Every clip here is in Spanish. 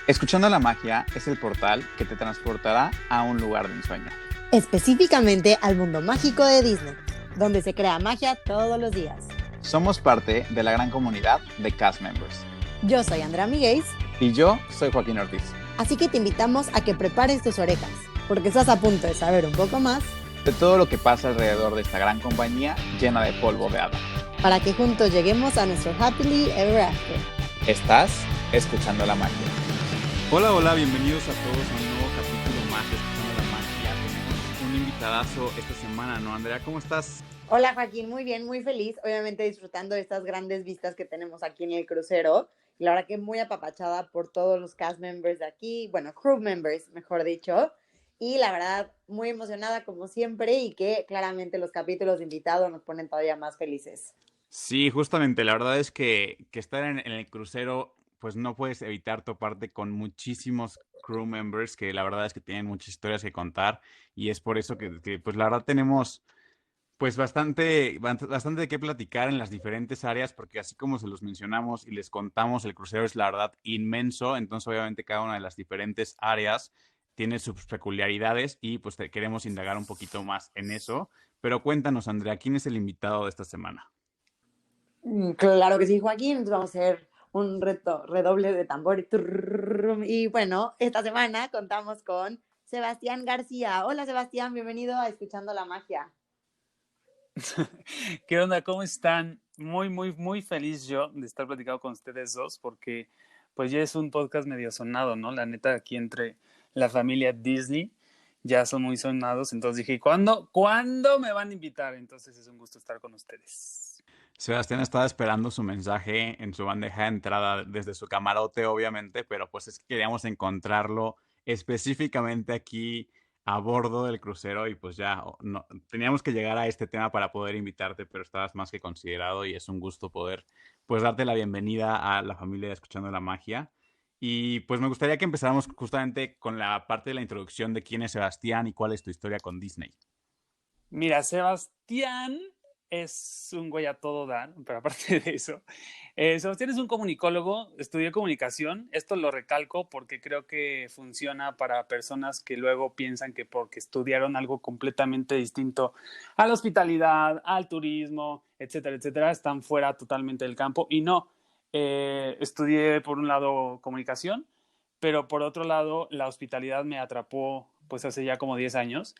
Escuchando la magia es el portal que te transportará a un lugar de ensueño. Específicamente al mundo mágico de Disney, donde se crea magia todos los días. Somos parte de la gran comunidad de cast members. Yo soy Andrea Miguel. Y yo soy Joaquín Ortiz. Así que te invitamos a que prepares tus orejas, porque estás a punto de saber un poco más de todo lo que pasa alrededor de esta gran compañía llena de polvo de hada. Para que juntos lleguemos a nuestro Happily Ever After. Estás escuchando la magia. Hola, bienvenidos a todos a un nuevo capítulo más de Escuchando la Magia. Tenemos un invitadazo esta semana, ¿no, Andrea? ¿Cómo estás? Hola, Joaquín, muy bien, muy feliz. Obviamente disfrutando de estas grandes vistas que tenemos aquí en el crucero. Y la verdad que muy apapachada por todos los cast members de aquí, bueno, crew members, mejor dicho. Y la verdad, muy emocionada como siempre y que claramente los capítulos de invitado nos ponen todavía más felices. Sí, justamente, la verdad es que estar en el crucero, pues no puedes evitar toparte con muchísimos crew members que la verdad es que tienen muchas historias que contar y es por eso que pues la verdad tenemos pues bastante de qué platicar en las diferentes áreas, porque así como se los mencionamos y les contamos, el crucero es la verdad inmenso, entonces obviamente cada una de las diferentes áreas tiene sus peculiaridades y pues queremos indagar un poquito más en eso. Pero cuéntanos, Andrea, ¿quién es el invitado de esta semana? Claro que sí, Joaquín. Entonces vamos a hacer un redoble de tambor. Y bueno, esta semana contamos con Sebastián García. Hola, Sebastián, bienvenido a Escuchando la Magia. ¿Qué onda? ¿Cómo están? Muy feliz yo de estar platicando con ustedes dos porque pues ya es un podcast medio sonado, ¿no? La neta, aquí entre la familia Disney ya son muy sonados, entonces dije, ¿cuándo me van a invitar? Entonces es un gusto estar con ustedes. Sebastián estaba esperando su mensaje en su bandeja de entrada desde su camarote, obviamente, pero pues es que queríamos encontrarlo específicamente aquí a bordo del crucero y pues ya no, teníamos que llegar a este tema para poder invitarte, pero estabas más que considerado y es un gusto poder pues darte la bienvenida a la familia de Escuchando la Magia. Y pues me gustaría que empezáramos justamente con la parte de la introducción de quién es Sebastián y cuál es tu historia con Disney. Mira, Sebastián es un güey a todo dar, pero aparte de eso, Sebastián es un comunicólogo, estudió comunicación. Esto lo recalco porque creo que funciona para personas que luego piensan que porque estudiaron algo completamente distinto a la hospitalidad, al turismo, etcétera, están fuera totalmente del campo. Y no, estudié por un lado comunicación, pero por otro lado la hospitalidad me atrapó pues hace ya como 10 años.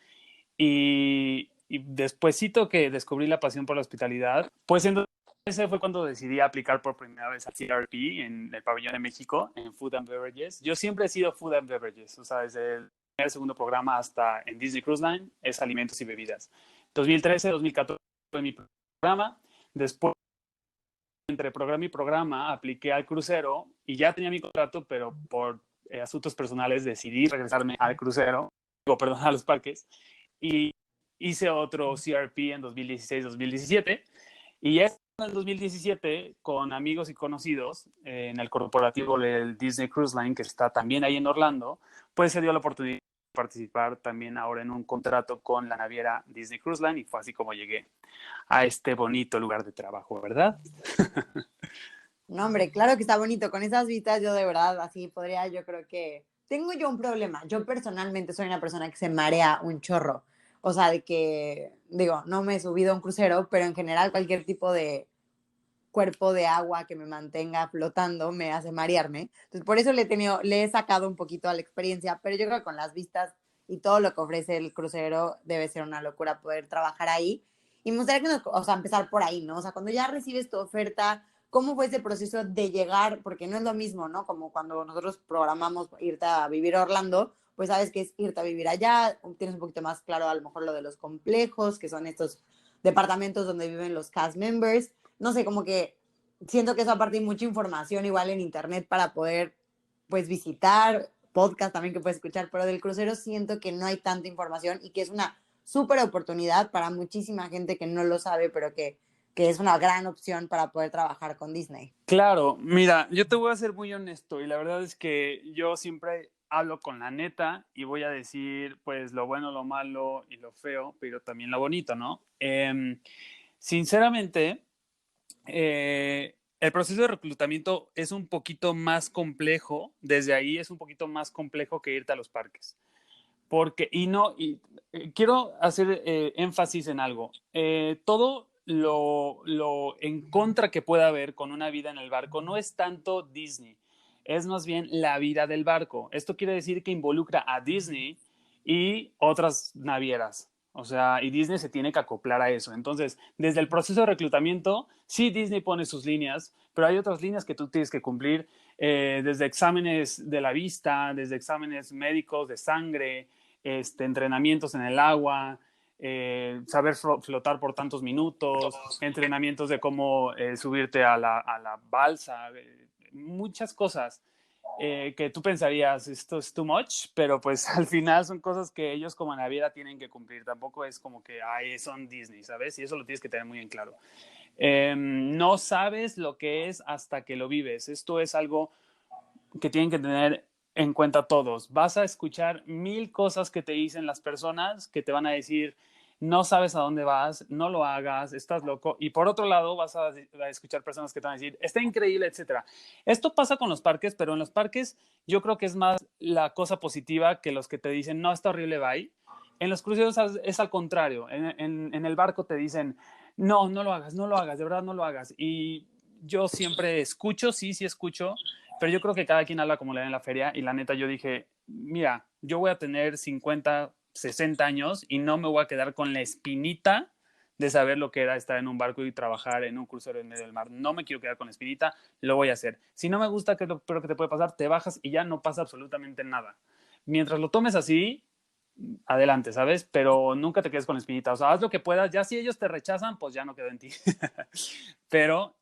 Y despuésito que descubrí la pasión por la hospitalidad, pues entonces ese fue cuando decidí aplicar por primera vez al CRP en el Pabellón de México, en Food and Beverages. Yo siempre he sido Food and Beverages, o sea, desde el primer, segundo programa hasta en Disney Cruise Line, es alimentos y bebidas. 2013, 2014 fue mi programa. Después, entre programa y programa, apliqué al crucero y ya tenía mi contrato, pero por asuntos personales decidí regresarme al crucero, perdón, a los parques. Y hice otro CRP en 2016-2017 y ya en 2017 con amigos y conocidos en el corporativo del Disney Cruise Line, que está también ahí en Orlando, pues se dio la oportunidad de participar también ahora en un contrato con la naviera Disney Cruise Line y fue así como llegué a este bonito lugar de trabajo, ¿verdad? No, hombre, claro que está bonito. Con esas vistas yo de verdad así podría, yo creo que... Tengo yo un problema. Yo personalmente soy una persona que se marea un chorro. O sea, de que, digo, no me he subido a un crucero, pero en general cualquier tipo de cuerpo de agua que me mantenga flotando me hace marearme. Entonces, por eso le he sacado un poquito a la experiencia, pero yo creo que con las vistas y todo lo que ofrece el crucero debe ser una locura poder trabajar ahí. Y me gustaría que o sea, empezar por ahí, ¿no? O sea, cuando ya recibes tu oferta, ¿cómo fue ese proceso de llegar? Porque no es lo mismo, ¿no? Como cuando nosotros programamos irte a vivir a Orlando, pues sabes que es irte a vivir allá, tienes un poquito más claro a lo mejor lo de los complejos, que son estos departamentos donde viven los cast members. No sé, como que siento que eso aparte hay mucha información igual en internet para poder pues visitar, podcast también que puedes escuchar, pero del crucero siento que no hay tanta información y que es una súper oportunidad para muchísima gente que no lo sabe, pero que es una gran opción para poder trabajar con Disney. Claro, mira, yo te voy a ser muy honesto y la verdad es que yo siempre hablo con la neta y voy a decir pues lo bueno, lo malo y lo feo, pero también lo bonito, ¿no? Sinceramente, El proceso de reclutamiento es un poquito más complejo, desde ahí es un poquito más complejo que irte a los parques. Porque, quiero hacer énfasis en algo. Todo lo en contra que pueda haber con una vida en el barco no es tanto Disney, es más bien la vida del barco. Esto quiere decir que involucra a Disney y otras navieras. O sea, y Disney se tiene que acoplar a eso. Entonces, desde el proceso de reclutamiento, sí Disney pone sus líneas, pero hay otras líneas que tú tienes que cumplir, desde exámenes de la vista, desde exámenes médicos de sangre, entrenamientos en el agua, saber flotar por tantos minutos, entrenamientos de cómo subirte a la balsa, muchas cosas que tú pensarías, esto es too much, pero pues al final son cosas que ellos como naviera tienen que cumplir. Tampoco es como que son Disney, ¿sabes? Y eso lo tienes que tener muy en claro. No sabes lo que es hasta que lo vives. Esto es algo que tienen que tener en cuenta todos. Vas a escuchar 1000 cosas que te dicen las personas que te van a decir, no sabes a dónde vas, no lo hagas, estás loco. Y por otro lado, vas a escuchar personas que te van a decir, está increíble, etcétera. Esto pasa con los parques, pero en los parques yo creo que es más la cosa positiva que los que te dicen, no, está horrible, bye. En los cruceros es al contrario. En el barco te dicen, no, no lo hagas, no lo hagas, de verdad no lo hagas. Y yo siempre escucho, sí escucho, pero yo creo que cada quien habla como le da en la feria. Y la neta, yo dije, mira, yo voy a tener 50, 60 años y no me voy a quedar con la espinita de saber lo que era estar en un barco y trabajar en un crucero en medio del mar. No me quiero quedar con la espinita, lo voy a hacer. Si no me gusta, ¿qué es lo peor que te puede pasar? Te bajas y ya no pasa absolutamente nada. Mientras lo tomes así, adelante, ¿sabes? Pero nunca te quedes con la espinita. O sea, haz lo que puedas. Ya si ellos te rechazan, pues ya no quedó en ti. Pero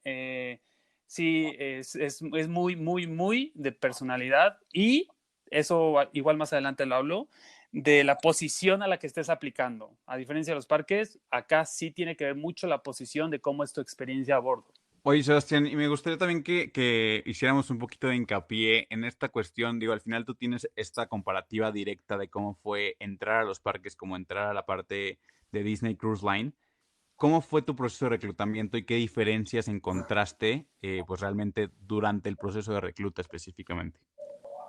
sí, es muy, muy, muy de personalidad. Y eso igual más adelante lo hablo, de la posición a la que estés aplicando. A diferencia de los parques, acá sí tiene que ver mucho la posición de cómo es tu experiencia a bordo. Oye, Sebastián, y me gustaría también que hiciéramos un poquito de hincapié en esta cuestión. Digo, al final tú tienes esta comparativa directa de cómo fue entrar a los parques, como entrar a la parte de Disney Cruise Line. ¿Cómo fue tu proceso de reclutamiento y qué diferencias encontraste, pues realmente durante el proceso de recluta específicamente?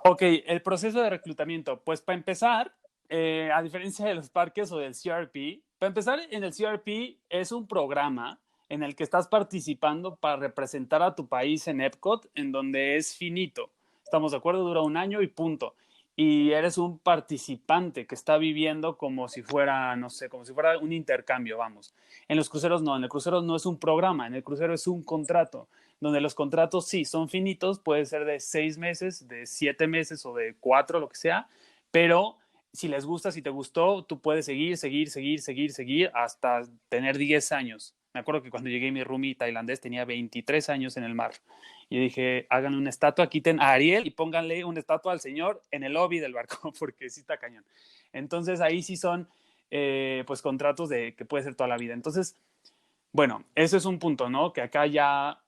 Ok, el proceso de reclutamiento. Pues para empezar, a diferencia de los parques o del CRP, para empezar, en el CRP es un programa en el que estás participando para representar a tu país en Epcot, en donde es finito. ¿Estamos de acuerdo? Dura un año y punto. Y eres un participante que está viviendo como si fuera, no sé, como si fuera un intercambio, vamos. En los cruceros no, en el crucero no es un programa, en el crucero es un contrato, donde los contratos sí son finitos, puede ser de 6 meses, de 7 meses o de 4, lo que sea, pero si les gusta, si te gustó, tú puedes seguir hasta tener 10 años. Me acuerdo que cuando llegué mi roomie tailandés tenía 23 años en el mar. Y dije, hagan una estatua, quiten a Ariel y pónganle una estatua al señor en el lobby del barco, porque sí está cañón. Entonces ahí sí son pues contratos de que puede ser toda la vida. Entonces, bueno, ese es un punto, ¿no? Que acá ya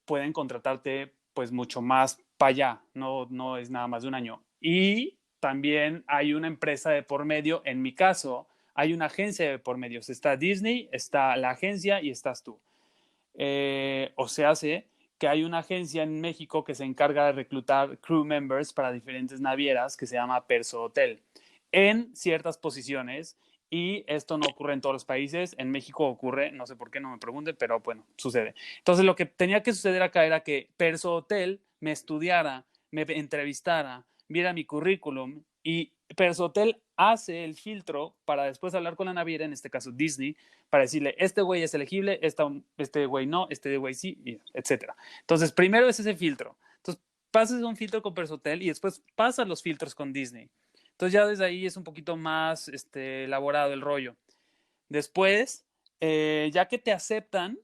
pueden contratarte pues mucho más para allá, no es nada más de un año. Y también hay una empresa de por medio, en mi caso, hay una agencia de por medio. Está Disney, está la agencia y estás tú. O se hace que hay una agencia en México que se encarga de reclutar crew members para diferentes navieras que se llama Perso Hotel en ciertas posiciones, y esto no ocurre en todos los países. En México ocurre, no sé por qué, no me pregunten, pero bueno, sucede. Entonces lo que tenía que suceder acá era que Perso Hotel me estudiara, me entrevistara, viera mi currículum, y Perso Hotel hace el filtro para después hablar con la naviera, en este caso Disney, para decirle, este güey es elegible, este güey no, este güey sí, etcétera. Entonces, primero es ese filtro. Entonces, pasas un filtro con Perso Hotel y después pasas los filtros con Disney. Entonces, ya desde ahí es un poquito más elaborado el rollo. Después, ya que te aceptan,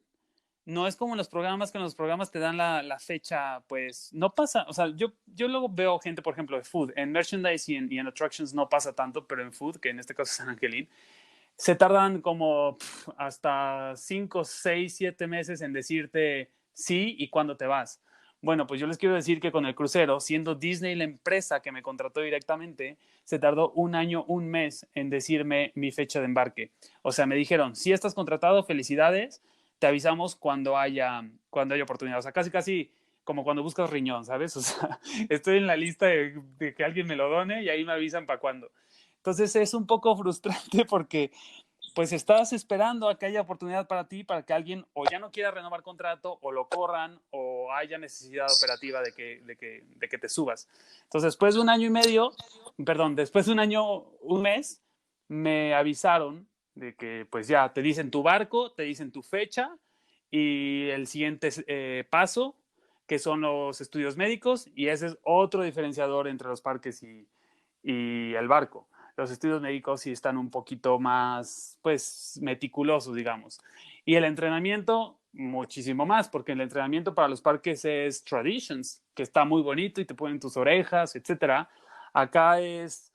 no es como en los programas, que en los programas te dan la fecha, pues no pasa. O sea, yo luego veo gente, por ejemplo, de food, en merchandise y en attractions no pasa tanto, pero en food, que en este caso es San Angelín, se tardan como hasta 5, 6, 7 meses en decirte sí y cuándo te vas. Bueno, pues yo les quiero decir que con el crucero, siendo Disney la empresa que me contrató directamente, se tardó un año, un mes en decirme mi fecha de embarque. O sea, me dijeron, si estás contratado, felicidades, te avisamos cuando haya oportunidad. O sea, casi como cuando buscas riñón, ¿sabes? O sea, estoy en la lista de que alguien me lo done y ahí me avisan para cuándo. Entonces es un poco frustrante porque pues estás esperando a que haya oportunidad para ti, para que alguien o ya no quiera renovar contrato, o lo corran, o haya necesidad operativa de que te subas. Entonces, después de un año y medio, después de un año, un mes, me avisaron de que pues ya te dicen tu barco, te dicen tu fecha y el siguiente paso, que son los estudios médicos, y ese es otro diferenciador entre los parques y el barco. Los estudios médicos sí están un poquito más, pues, meticulosos, digamos. Y el entrenamiento, muchísimo más, porque el entrenamiento para los parques es Traditions, que está muy bonito y te ponen tus orejas, etcétera. Acá es,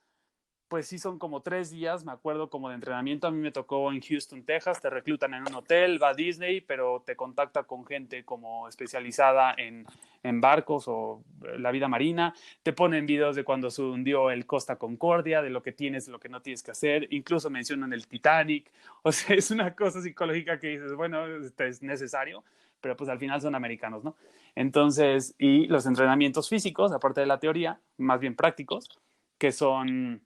pues sí, son como 3 días, me acuerdo, como de entrenamiento. A mí me tocó en Houston, Texas. Te reclutan en un hotel, va a Disney, pero te contacta con gente como especializada en barcos o la vida marina. Te ponen videos de cuando se hundió el Costa Concordia, de lo que tienes, de lo que no tienes que hacer. Incluso mencionan el Titanic. O sea, es una cosa psicológica que dices, bueno, es necesario, pero pues al final son americanos, ¿no? Entonces, y los entrenamientos físicos, aparte de la teoría, más bien prácticos, que son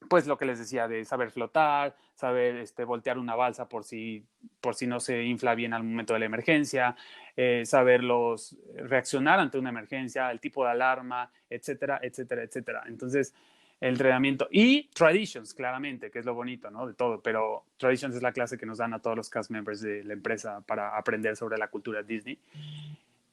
pues lo que les decía de saber flotar, saber voltear una balsa por si no se infla bien al momento de la emergencia, saberlos reaccionar ante una emergencia, el tipo de alarma, etcétera, etcétera, etcétera. Entonces, el entrenamiento y Traditions, claramente, que es lo bonito, ¿no? De todo, pero Traditions es la clase que nos dan a todos los cast members de la empresa para aprender sobre la cultura Disney.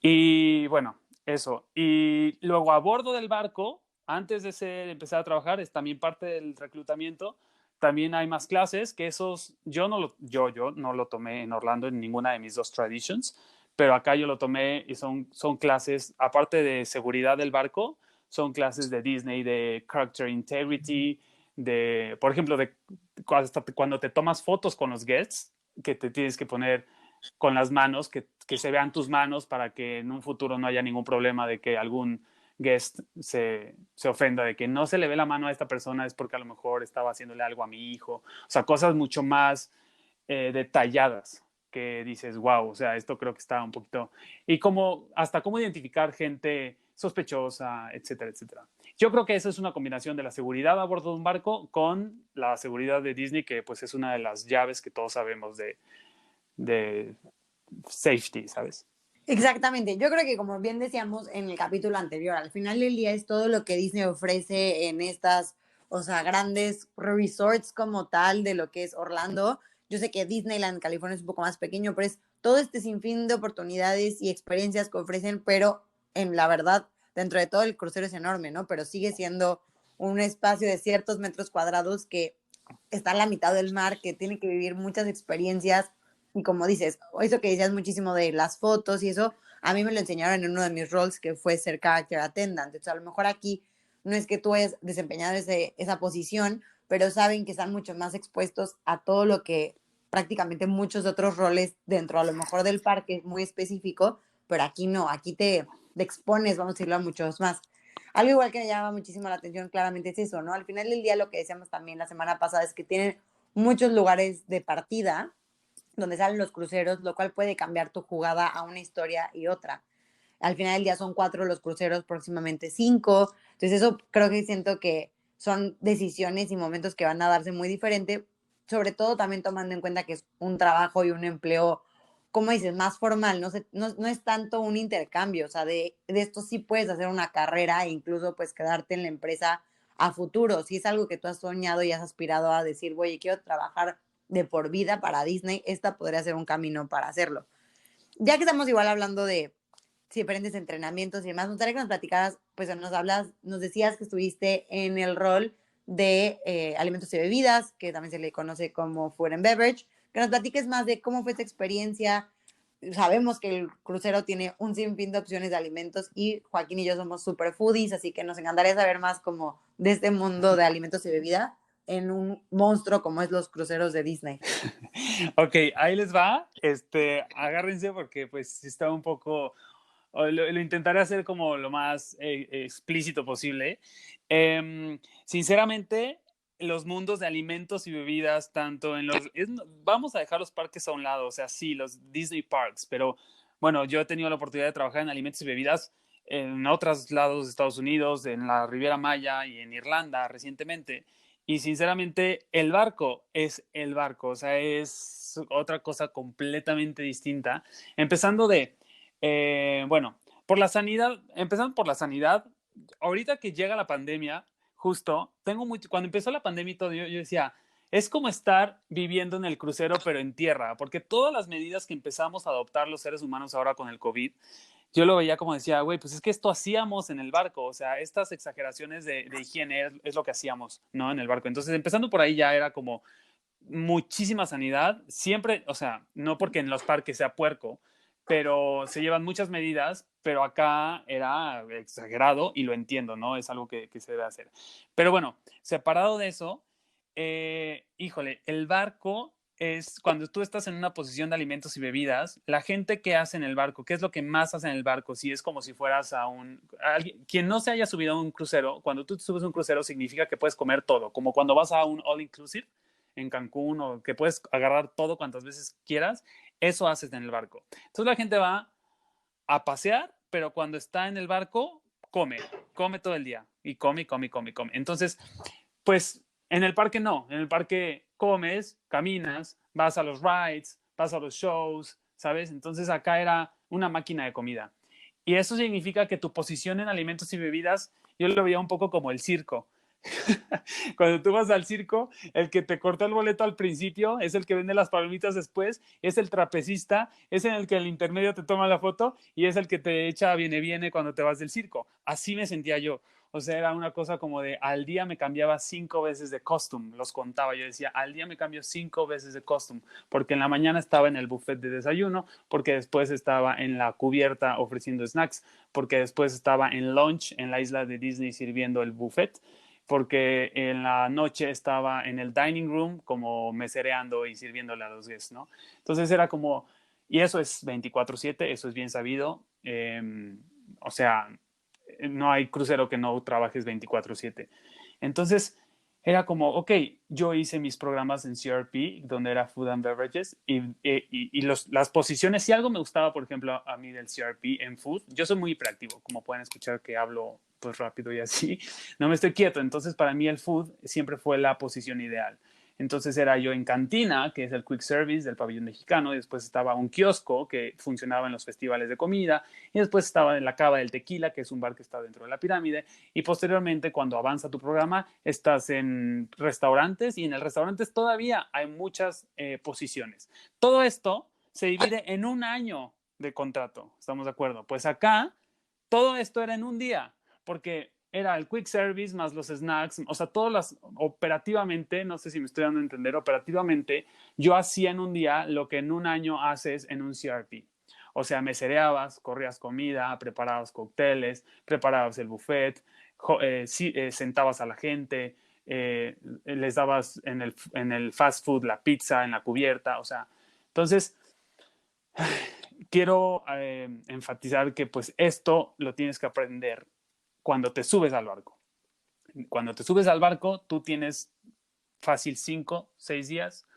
Y bueno, eso. Y luego a bordo del barco, antes de empezar a trabajar, es también parte del reclutamiento. También hay más clases que esos, yo no lo tomé en Orlando en ninguna de mis 2 traditions, pero acá yo lo tomé y son clases, aparte de seguridad del barco, son clases de Disney, de character integrity, por ejemplo, hasta cuando te tomas fotos con los guests, que te tienes que poner con las manos, que se vean tus manos para que en un futuro no haya ningún problema de que algún guest se ofenda, de que no se le ve la mano a esta persona es porque a lo mejor estaba haciéndole algo a mi hijo. O sea, cosas mucho más detalladas que dices, wow, o sea, esto creo que está un poquito... Y hasta cómo identificar gente sospechosa, etcétera, etcétera. Yo creo que eso es una combinación de la seguridad a bordo de un barco con la seguridad de Disney, que pues es una de las llaves que todos sabemos de safety, ¿sabes? Exactamente, yo creo que como bien decíamos en el capítulo anterior, al final del día es todo lo que Disney ofrece en estas, o sea, grandes resorts como tal de lo que es Orlando. Yo sé que Disneyland California es un poco más pequeño, pero es todo este sinfín de oportunidades y experiencias que ofrecen, pero en la verdad, dentro de todo el crucero es enorme, ¿no? Pero sigue siendo un espacio de ciertos metros cuadrados que está en la mitad del mar, que tiene que vivir muchas experiencias y como dices, eso que decías muchísimo de las fotos y eso, a mí me lo enseñaron en uno de mis roles que fue ser character attendant. Entonces, a lo mejor aquí no es que tú hayas desempeñado esa posición, pero saben que están mucho más expuestos a todo lo que prácticamente muchos otros roles dentro a lo mejor del parque es muy específico, pero aquí no, aquí te expones, vamos a decirlo, a muchos más. Algo igual que me llama muchísimo la atención claramente es eso, ¿no? Al final del día lo que decíamos también la semana pasada es que tienen muchos lugares de partida donde salen los cruceros, lo cual puede cambiar tu jugada a una historia y otra. Al final del día son 4 los cruceros, próximamente 5. Entonces eso creo que siento que son decisiones y momentos que van a darse muy diferente, sobre todo también tomando en cuenta que es un trabajo y un empleo, como dices, más formal, no es tanto un intercambio, o sea, de esto sí puedes hacer una carrera e incluso pues quedarte en la empresa a futuro. Si es algo que tú has soñado y has aspirado a decir, oye, quiero trabajar de por vida para Disney, esta podría ser un camino para hacerlo. Ya que estamos igual hablando de diferentes entrenamientos y demás, me gustaría que nos platicaras, pues nos decías que estuviste en el rol de alimentos y bebidas, que también se le conoce como Food and Beverage, que nos platiques más de cómo fue esta experiencia. Sabemos que el crucero tiene un sinfín de opciones de alimentos y Joaquín y yo somos super foodies, así que nos encantaría saber más como de este mundo de alimentos y bebida en un monstruo como es los cruceros de Disney. Ok, ahí les va. Agárrense porque pues está un poco, lo intentaré hacer como lo más explícito posible. Sinceramente, los mundos de alimentos y bebidas, tanto en vamos a dejar los parques a un lado, o sea, sí, los Disney Parks, pero bueno, yo he tenido la oportunidad de trabajar en alimentos y bebidas en otros lados de Estados Unidos, en la Riviera Maya y en Irlanda recientemente. Y sinceramente, el barco es el barco, o sea, es otra cosa completamente distinta. Empezando bueno, por la sanidad, empezando por la sanidad, ahorita que llega la pandemia, justo, cuando empezó la pandemia y todo, yo decía, es como estar viviendo en el crucero, pero en tierra, porque todas las medidas que empezamos a adoptar los seres humanos ahora con el COVID, yo lo veía como decía, güey, pues es que esto hacíamos en el barco, o sea, estas exageraciones de higiene es lo que hacíamos, ¿no? En el barco. Entonces, empezando por ahí ya era como muchísima sanidad, siempre, o sea, no porque en los parques sea puerco, pero se llevan muchas medidas, pero acá era exagerado y lo entiendo, ¿no? Es algo que se debe hacer. Pero bueno, separado de eso, híjole, el barco es cuando tú estás en una posición de alimentos y bebidas, la gente que hace en el barco, ¿qué es lo que más hace en el barco? Si es como si fueras quien no se haya subido a un crucero, cuando tú te subes a un crucero significa que puedes comer todo, como cuando vas a un all inclusive en Cancún o que puedes agarrar todo cuantas veces quieras, eso haces en el barco. Entonces la gente va a pasear, pero cuando está en el barco, come todo el día y come, come, come, come. Entonces, pues en el parque no, en el parque comes, caminas, vas a los rides, vas a los shows, ¿sabes? Entonces acá era una máquina de comida. Y eso significa que tu posición en alimentos y bebidas, yo lo veía un poco como el circo. Cuando tú vas al circo, el que te cortó el boleto al principio es el que vende las palomitas después, es el trapecista, es en el que el intermedio te toma la foto y es el que te echa viene cuando te vas del circo. Así me sentía yo. O sea, era una cosa como de al día me cambiaba 5 veces de costume, los contaba. Yo decía, al día me cambio 5 veces de costume, porque en la mañana estaba en el buffet de desayuno, porque después estaba en la cubierta ofreciendo snacks, porque después estaba en lunch en la isla de Disney sirviendo el buffet, porque en la noche estaba en el dining room como mesereando y sirviéndole a los guests, ¿no? Entonces era como, y eso es 24/7, eso es bien sabido, o sea, no hay crucero que no trabajes 24/7. Entonces era como, ok, yo hice mis programas en CRP, donde era Food and Beverages, y las posiciones, si algo me gustaba, por ejemplo, a mí del CRP en Food, yo soy muy hiperactivo, como pueden escuchar que hablo pues rápido y así, no me estoy quieto, entonces para mí el Food siempre fue la posición ideal. Entonces era yo en cantina, que es el quick service del pabellón mexicano, y después estaba un kiosco que funcionaba en los festivales de comida, y después estaba en la Cava del Tequila, que es un bar que está dentro de la pirámide, y posteriormente cuando avanza tu programa estás en restaurantes, y en el restaurantes todavía hay muchas posiciones. Todo esto se divide en un año de contrato, ¿estamos de acuerdo? Pues acá todo esto era en un día, porque era el quick service más los snacks, o sea, operativamente, no sé si me estoy dando a entender, operativamente yo hacía en un día lo que en un año haces en un CRP. O sea, mesereabas, corrías comida, preparabas cócteles, preparabas el buffet, sentabas a la gente, les dabas en el fast food la pizza en la cubierta, o sea, entonces quiero enfatizar que pues esto lo tienes que aprender cuando te subes al barco. Cuando te subes al barco, tú tienes fácil 5, 6 días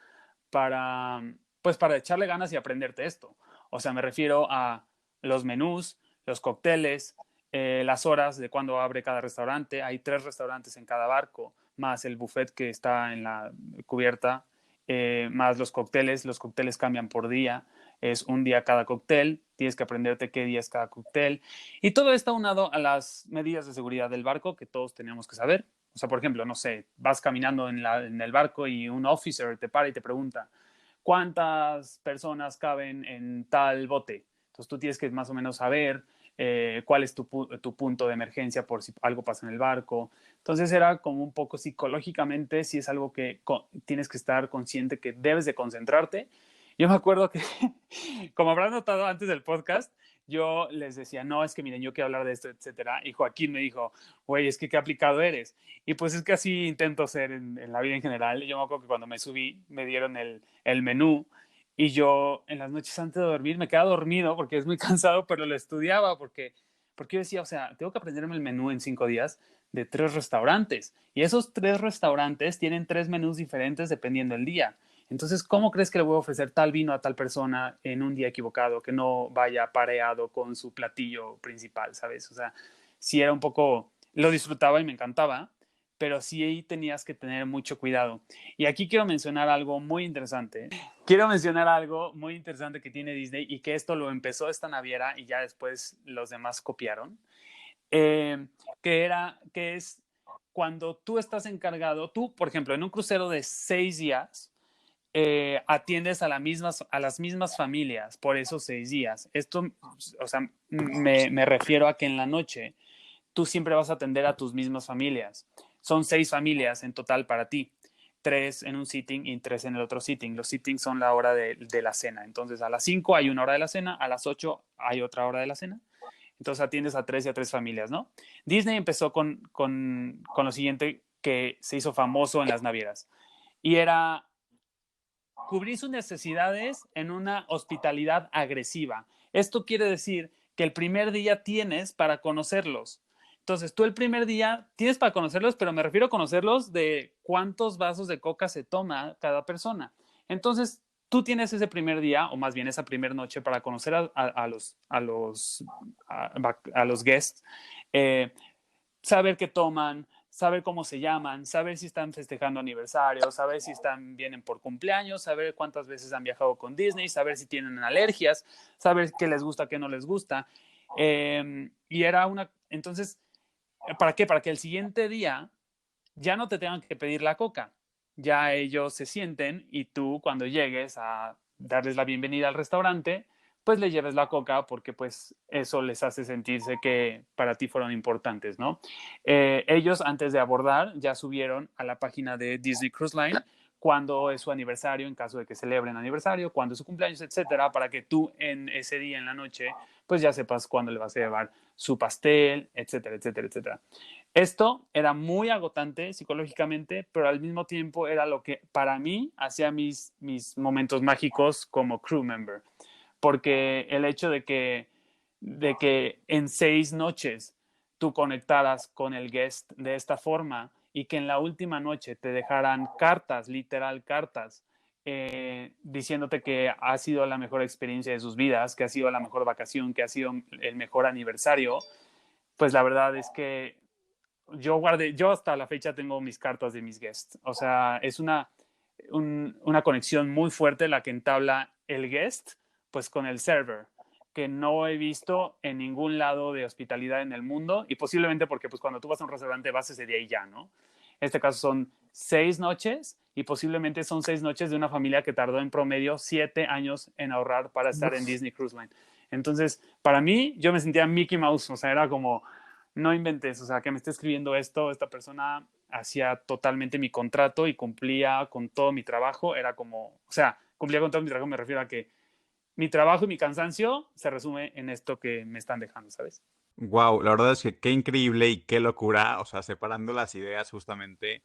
para, pues para echarle ganas y aprenderte esto. O sea, me refiero a los menús, los cócteles, las horas de cuando abre cada restaurante. Hay 3 restaurantes en cada barco, más el buffet que está en la cubierta, más los cócteles. Los cócteles cambian por día. Es un día cada cóctel, tienes que aprenderte qué día es cada cóctel. Y todo está unado a las medidas de seguridad del barco que todos tenemos que saber. O sea, por ejemplo, no sé, vas caminando en el barco y un officer te para y te pregunta, ¿cuántas personas caben en tal bote? Entonces tú tienes que más o menos saber cuál es tu punto de emergencia por si algo pasa en el barco. Entonces era como un poco psicológicamente, si es algo que tienes que estar consciente que debes de concentrarte. Yo me acuerdo que, como habrán notado antes del podcast, yo les decía, no, es que miren, yo quiero hablar de esto, etcétera. Y Joaquín me dijo, güey, es que qué aplicado eres. Y pues es que así intento ser en la vida en general. Yo me acuerdo que cuando me subí, me dieron el menú y yo en las noches antes de dormir me quedaba dormido porque es muy cansado, pero lo estudiaba porque yo decía, o sea, tengo que aprenderme el menú en 5 días. de 3 restaurantes. Y esos 3 restaurantes tienen 3 menús diferentes dependiendo del día. Entonces, ¿cómo crees que le voy a ofrecer tal vino a tal persona en un día equivocado que no vaya pareado con su platillo principal, ¿sabes? O sea, sí era un poco, lo disfrutaba y me encantaba, pero sí tenías que tener mucho cuidado. Y aquí quiero mencionar algo muy interesante. Quiero mencionar algo muy interesante que tiene Disney y que esto lo empezó esta naviera y ya después los demás copiaron, que es cuando tú estás encargado, tú, por ejemplo, en un crucero de 6 días, atiendes a las mismas familias por esos 6 días. Esto, o sea, me refiero a que en la noche tú siempre vas a atender a tus mismas familias. Son 6 familias en total para ti. 3 en un sitting y 3 en el otro sitting. Los sittings son la hora de la cena. Entonces, a las 5 hay una hora de la cena, a las 8 hay otra hora de la cena. Entonces, atiendes a 3 y a 3 familias, ¿no? Disney empezó con lo siguiente que se hizo famoso en las navieras. Y era cubrir sus necesidades en una hospitalidad agresiva. Esto quiere decir que el primer día tienes para conocerlos. Entonces, tú el primer día tienes para conocerlos, pero me refiero a conocerlos de cuántos vasos de coca se toma cada persona. Entonces, tú tienes ese primer día, o más bien esa primera noche, para conocer a los guests, saber qué toman, saber cómo se llaman, saber si están festejando aniversario, saber si vienen por cumpleaños, saber cuántas veces han viajado con Disney, saber si tienen alergias, saber qué les gusta, qué no les gusta. Y era entonces, ¿para qué? Para que el siguiente día ya no te tengan que pedir la coca. Ya ellos se sienten y tú cuando llegues a darles la bienvenida al restaurante, pues le lleves la coca porque pues eso les hace sentirse que para ti fueron importantes, ¿no? Ellos antes de abordar ya subieron a la página de Disney Cruise Line cuándo es su aniversario, en caso de que celebren aniversario, cuándo es su cumpleaños, etcétera, para que tú en ese día en la noche pues ya sepas cuándo le vas a llevar su pastel, etcétera, etcétera, etcétera. Esto era muy agotante psicológicamente, pero al mismo tiempo era lo que para mí hacía mis momentos mágicos como crew member, porque el hecho de que en 6 noches tú conectaras con el guest de esta forma y que en la última noche te dejaran cartas, literal cartas, diciéndote que ha sido la mejor experiencia de sus vidas, que ha sido la mejor vacación, que ha sido el mejor aniversario, pues la verdad es que yo hasta la fecha tengo mis cartas de mis guests. O sea, es una conexión muy fuerte la que entabla el guest, pues con el server, que no he visto en ningún lado de hospitalidad en el mundo y posiblemente porque pues cuando tú vas a un restaurante vas ese día y ya, ¿no? En este caso son 6 noches y posiblemente son 6 noches de una familia que tardó en promedio 7 años en ahorrar para estar en Disney Cruise Line. Entonces, para mí, yo me sentía Mickey Mouse, o sea, era como, no inventes, o sea, que me esté escribiendo esto, esta persona hacía totalmente mi contrato y cumplía con todo mi trabajo, era como, o sea, cumplía con todo mi trabajo, me refiero a que mi trabajo y mi cansancio se resume en esto que me están dejando, ¿sabes? Wow, la verdad es que qué increíble y qué locura, o sea, separando las ideas justamente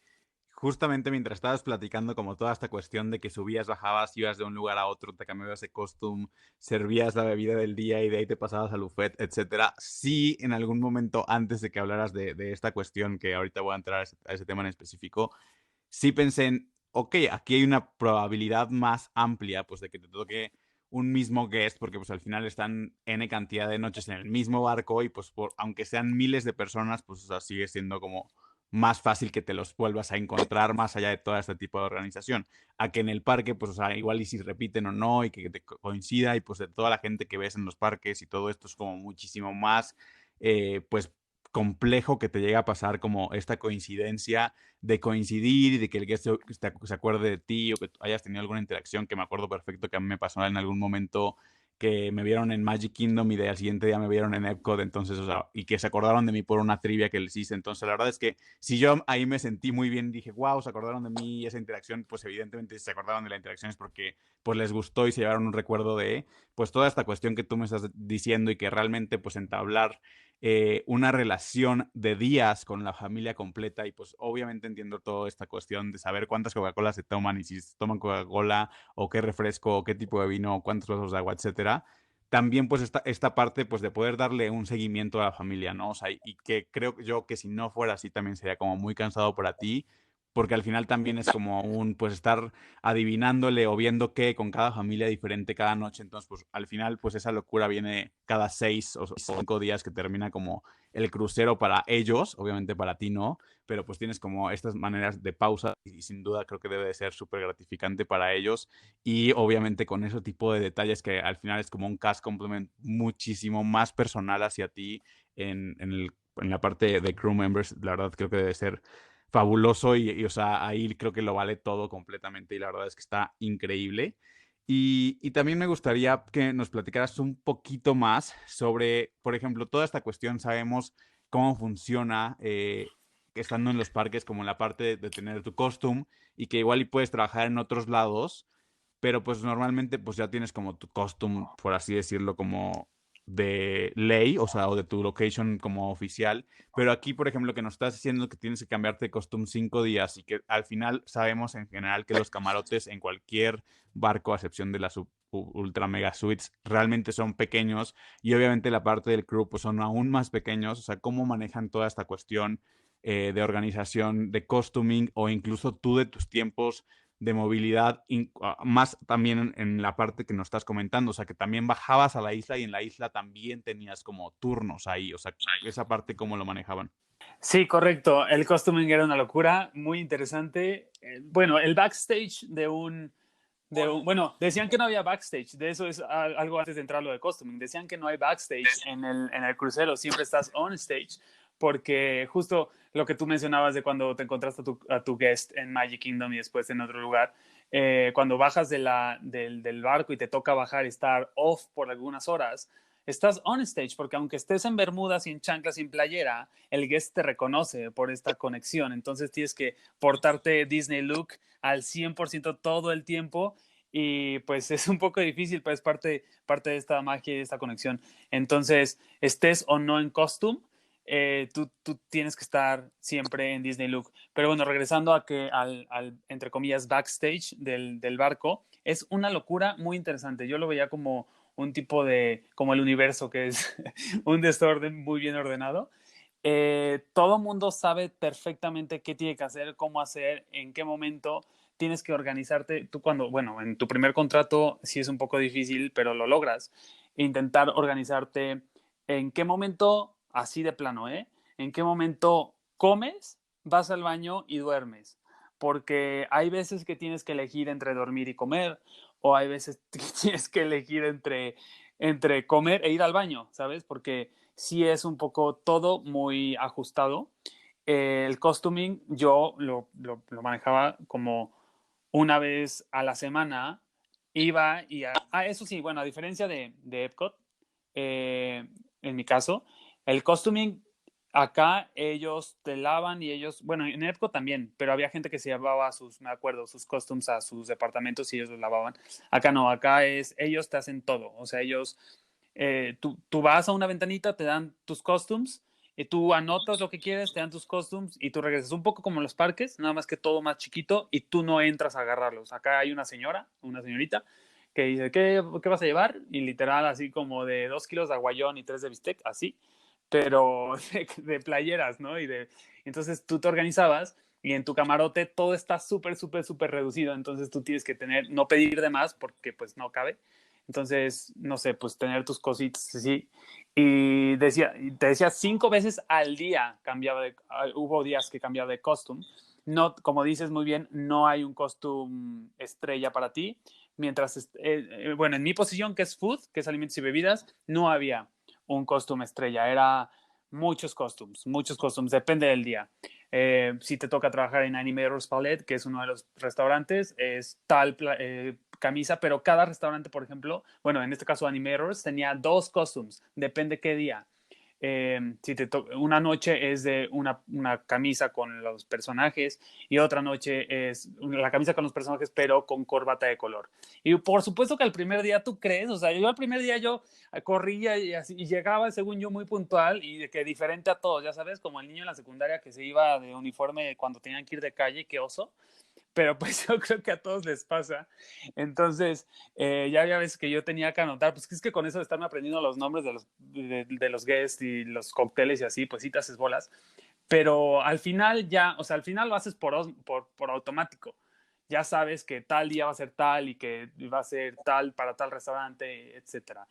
mientras estabas platicando como toda esta cuestión de que subías, bajabas, ibas de un lugar a otro, te cambiabas de costume, servías la bebida del día y de ahí te pasabas al buffet, etcétera. Sí, en algún momento antes de que hablaras de esta cuestión, que ahorita voy a entrar a ese tema en específico, sí pensé en, ok, aquí hay una probabilidad más amplia, pues, de que te toque un mismo guest, porque pues al final están N cantidad de noches en el mismo barco y pues aunque sean miles de personas, pues o sea, sigue siendo como más fácil que te los vuelvas a encontrar más allá de todo este tipo de organización. A que en el parque, pues o sea, igual y si repiten o no y que te coincida y pues de toda la gente que ves en los parques y todo esto es como muchísimo más, pues complejo que te llega a pasar como esta coincidencia de coincidir y de que el guest se acuerde de ti o que hayas tenido alguna interacción, que me acuerdo perfecto que a mí me pasó en algún momento que me vieron en Magic Kingdom y al siguiente día me vieron en Epcot, entonces, o sea, y que se acordaron de mí por una trivia que les hice. Entonces, la verdad es que si yo ahí me sentí muy bien, dije, wow, se acordaron de mí y esa interacción, pues evidentemente si se acordaron de la interacción es porque pues les gustó y se llevaron un recuerdo de, pues toda esta cuestión que tú me estás diciendo y que realmente pues entablar una relación de días con la familia completa y pues obviamente entiendo toda esta cuestión de saber cuántas Coca-Cola se toman y si se toman Coca-Cola o qué refresco o qué tipo de vino o cuántos vasos de agua, etcétera. también pues esta parte pues de poder darle un seguimiento a la familia, ¿no? O sea, y que creo yo que si no fuera así también sería como muy cansado para ti, porque al final también es como pues estar adivinándole o viendo qué con cada familia diferente cada noche, entonces pues al final pues esa locura viene cada 6 o 5 días que termina como el crucero para ellos, obviamente para ti no, pero pues tienes como estas maneras de pausa y sin duda creo que debe de ser súper gratificante para ellos y obviamente con ese tipo de detalles que al final es como un cast complement muchísimo más personal hacia ti en la parte de crew members, la verdad creo que debe ser fabuloso o sea, ahí creo que lo vale todo completamente y la verdad es que está increíble. Y también me gustaría que nos platicaras un poquito más sobre, por ejemplo, toda esta cuestión, sabemos cómo funciona estando en los parques, como la parte de tener tu costume y que igual y puedes trabajar en otros lados, pero pues normalmente pues ya tienes como tu costume, por así decirlo, como de ley, o sea, o de tu location como oficial, pero aquí, por ejemplo, que nos estás diciendo que tienes que cambiarte de costume 5 días y que al final sabemos en general que los camarotes en cualquier barco, a excepción de las ultra mega suites, realmente son pequeños y obviamente la parte del crew pues son aún más pequeños, o sea, cómo manejan toda esta cuestión de organización, de costuming o incluso tú de tus tiempos de movilidad, más también en la parte que nos estás comentando, o sea, que también bajabas a la isla y en la isla también tenías como turnos ahí, o sea, esa parte cómo lo manejaban. Sí, correcto. El costuming era una locura, muy interesante. Bueno, el backstage bueno, decían que no había backstage, de eso es algo antes de entrar a lo de costuming. Decían que no hay backstage en el crucero, siempre estás on stage, porque justo lo que tú mencionabas de cuando te encontraste a tu guest en Magic Kingdom y después en otro lugar, cuando bajas del barco y te toca bajar y estar off por algunas horas, estás on stage, porque aunque estés en bermudas y en chanclas y en playera, el guest te reconoce por esta conexión. Entonces tienes que portarte Disney look al 100% todo el tiempo y pues es un poco difícil, pero es parte de esta magia y de esta conexión. Entonces, estés o no en costume, tú tienes que estar siempre en Disney look. Pero bueno, regresando a que entre comillas, backstage del barco, es una locura muy interesante. Yo lo veía como un tipo como el universo, que es un desorden muy bien ordenado. Todo mundo sabe perfectamente qué tiene que hacer, cómo hacer, en qué momento tienes que organizarte. Tú bueno, en tu primer contrato sí es un poco difícil, pero lo logras. Intentar organizarte en qué momento, así de plano, ¿eh? En qué momento comes, vas al baño y duermes. Porque hay veces que tienes que elegir entre dormir y comer, o hay veces que tienes que elegir entre comer e ir al baño, ¿sabes? Porque sí es un poco todo muy ajustado. El costuming yo lo manejaba como una vez a la semana. Iba y eso sí, bueno, a diferencia de Epcot, en mi caso, el costuming acá ellos te lavan y ellos, bueno, en Epcot también, pero había gente que se llevaba me acuerdo, sus costumes a sus departamentos y ellos los lavaban. Acá no, acá ellos te hacen todo, o sea, ellos tú vas a una ventanita, te dan tus costumes, y tú anotas lo que quieres, te dan tus costumes y tú regresas. Un poco como en los parques, nada más que todo más chiquito y tú no entras a agarrarlos. Acá hay una señorita, que dice, ¿qué vas a llevar? Y literal, así como de 2 kilos de aguayón y 3 de bistec, así, pero de playeras, ¿no? Entonces tú te organizabas y en tu camarote todo está súper, súper, súper reducido. Entonces tú tienes que no pedir de más porque pues no cabe. Entonces, no sé, pues tener tus cositas así. Y te decía 5 veces al día hubo días que cambiaba de costume. No, como dices muy bien, no hay un costume estrella para ti. Mientras, bueno, en mi posición, que es food, que es alimentos y bebidas, no había un costume estrella. Era muchos costumes, depende del día. Si te toca trabajar en Animators Palette, que es uno de los restaurantes, es tal camisa, pero cada restaurante, por ejemplo, bueno, en este caso Animators, tenía 2 costumes, depende qué día. Una noche es de una camisa con los personajes y otra noche es la camisa con los personajes pero con corbata de color. Y por supuesto que el primer día tú crees, o sea, yo el primer día yo corría y llegaba según yo muy puntual y de que diferente a todos, ya sabes, como el niño en la secundaria que se iba de uniforme cuando tenían que ir de calle, qué oso. pero pues yo creo que a todos les pasa. Entonces, ya había veces que yo tenía que anotar, pues es que con eso de estarme aprendiendo los nombres de los guests y los cócteles y así, pues sí te haces bolas. Pero al final ya, o sea, al final lo haces por automático. Ya sabes que tal día va a ser tal y que va a ser tal para tal restaurante, etcétera.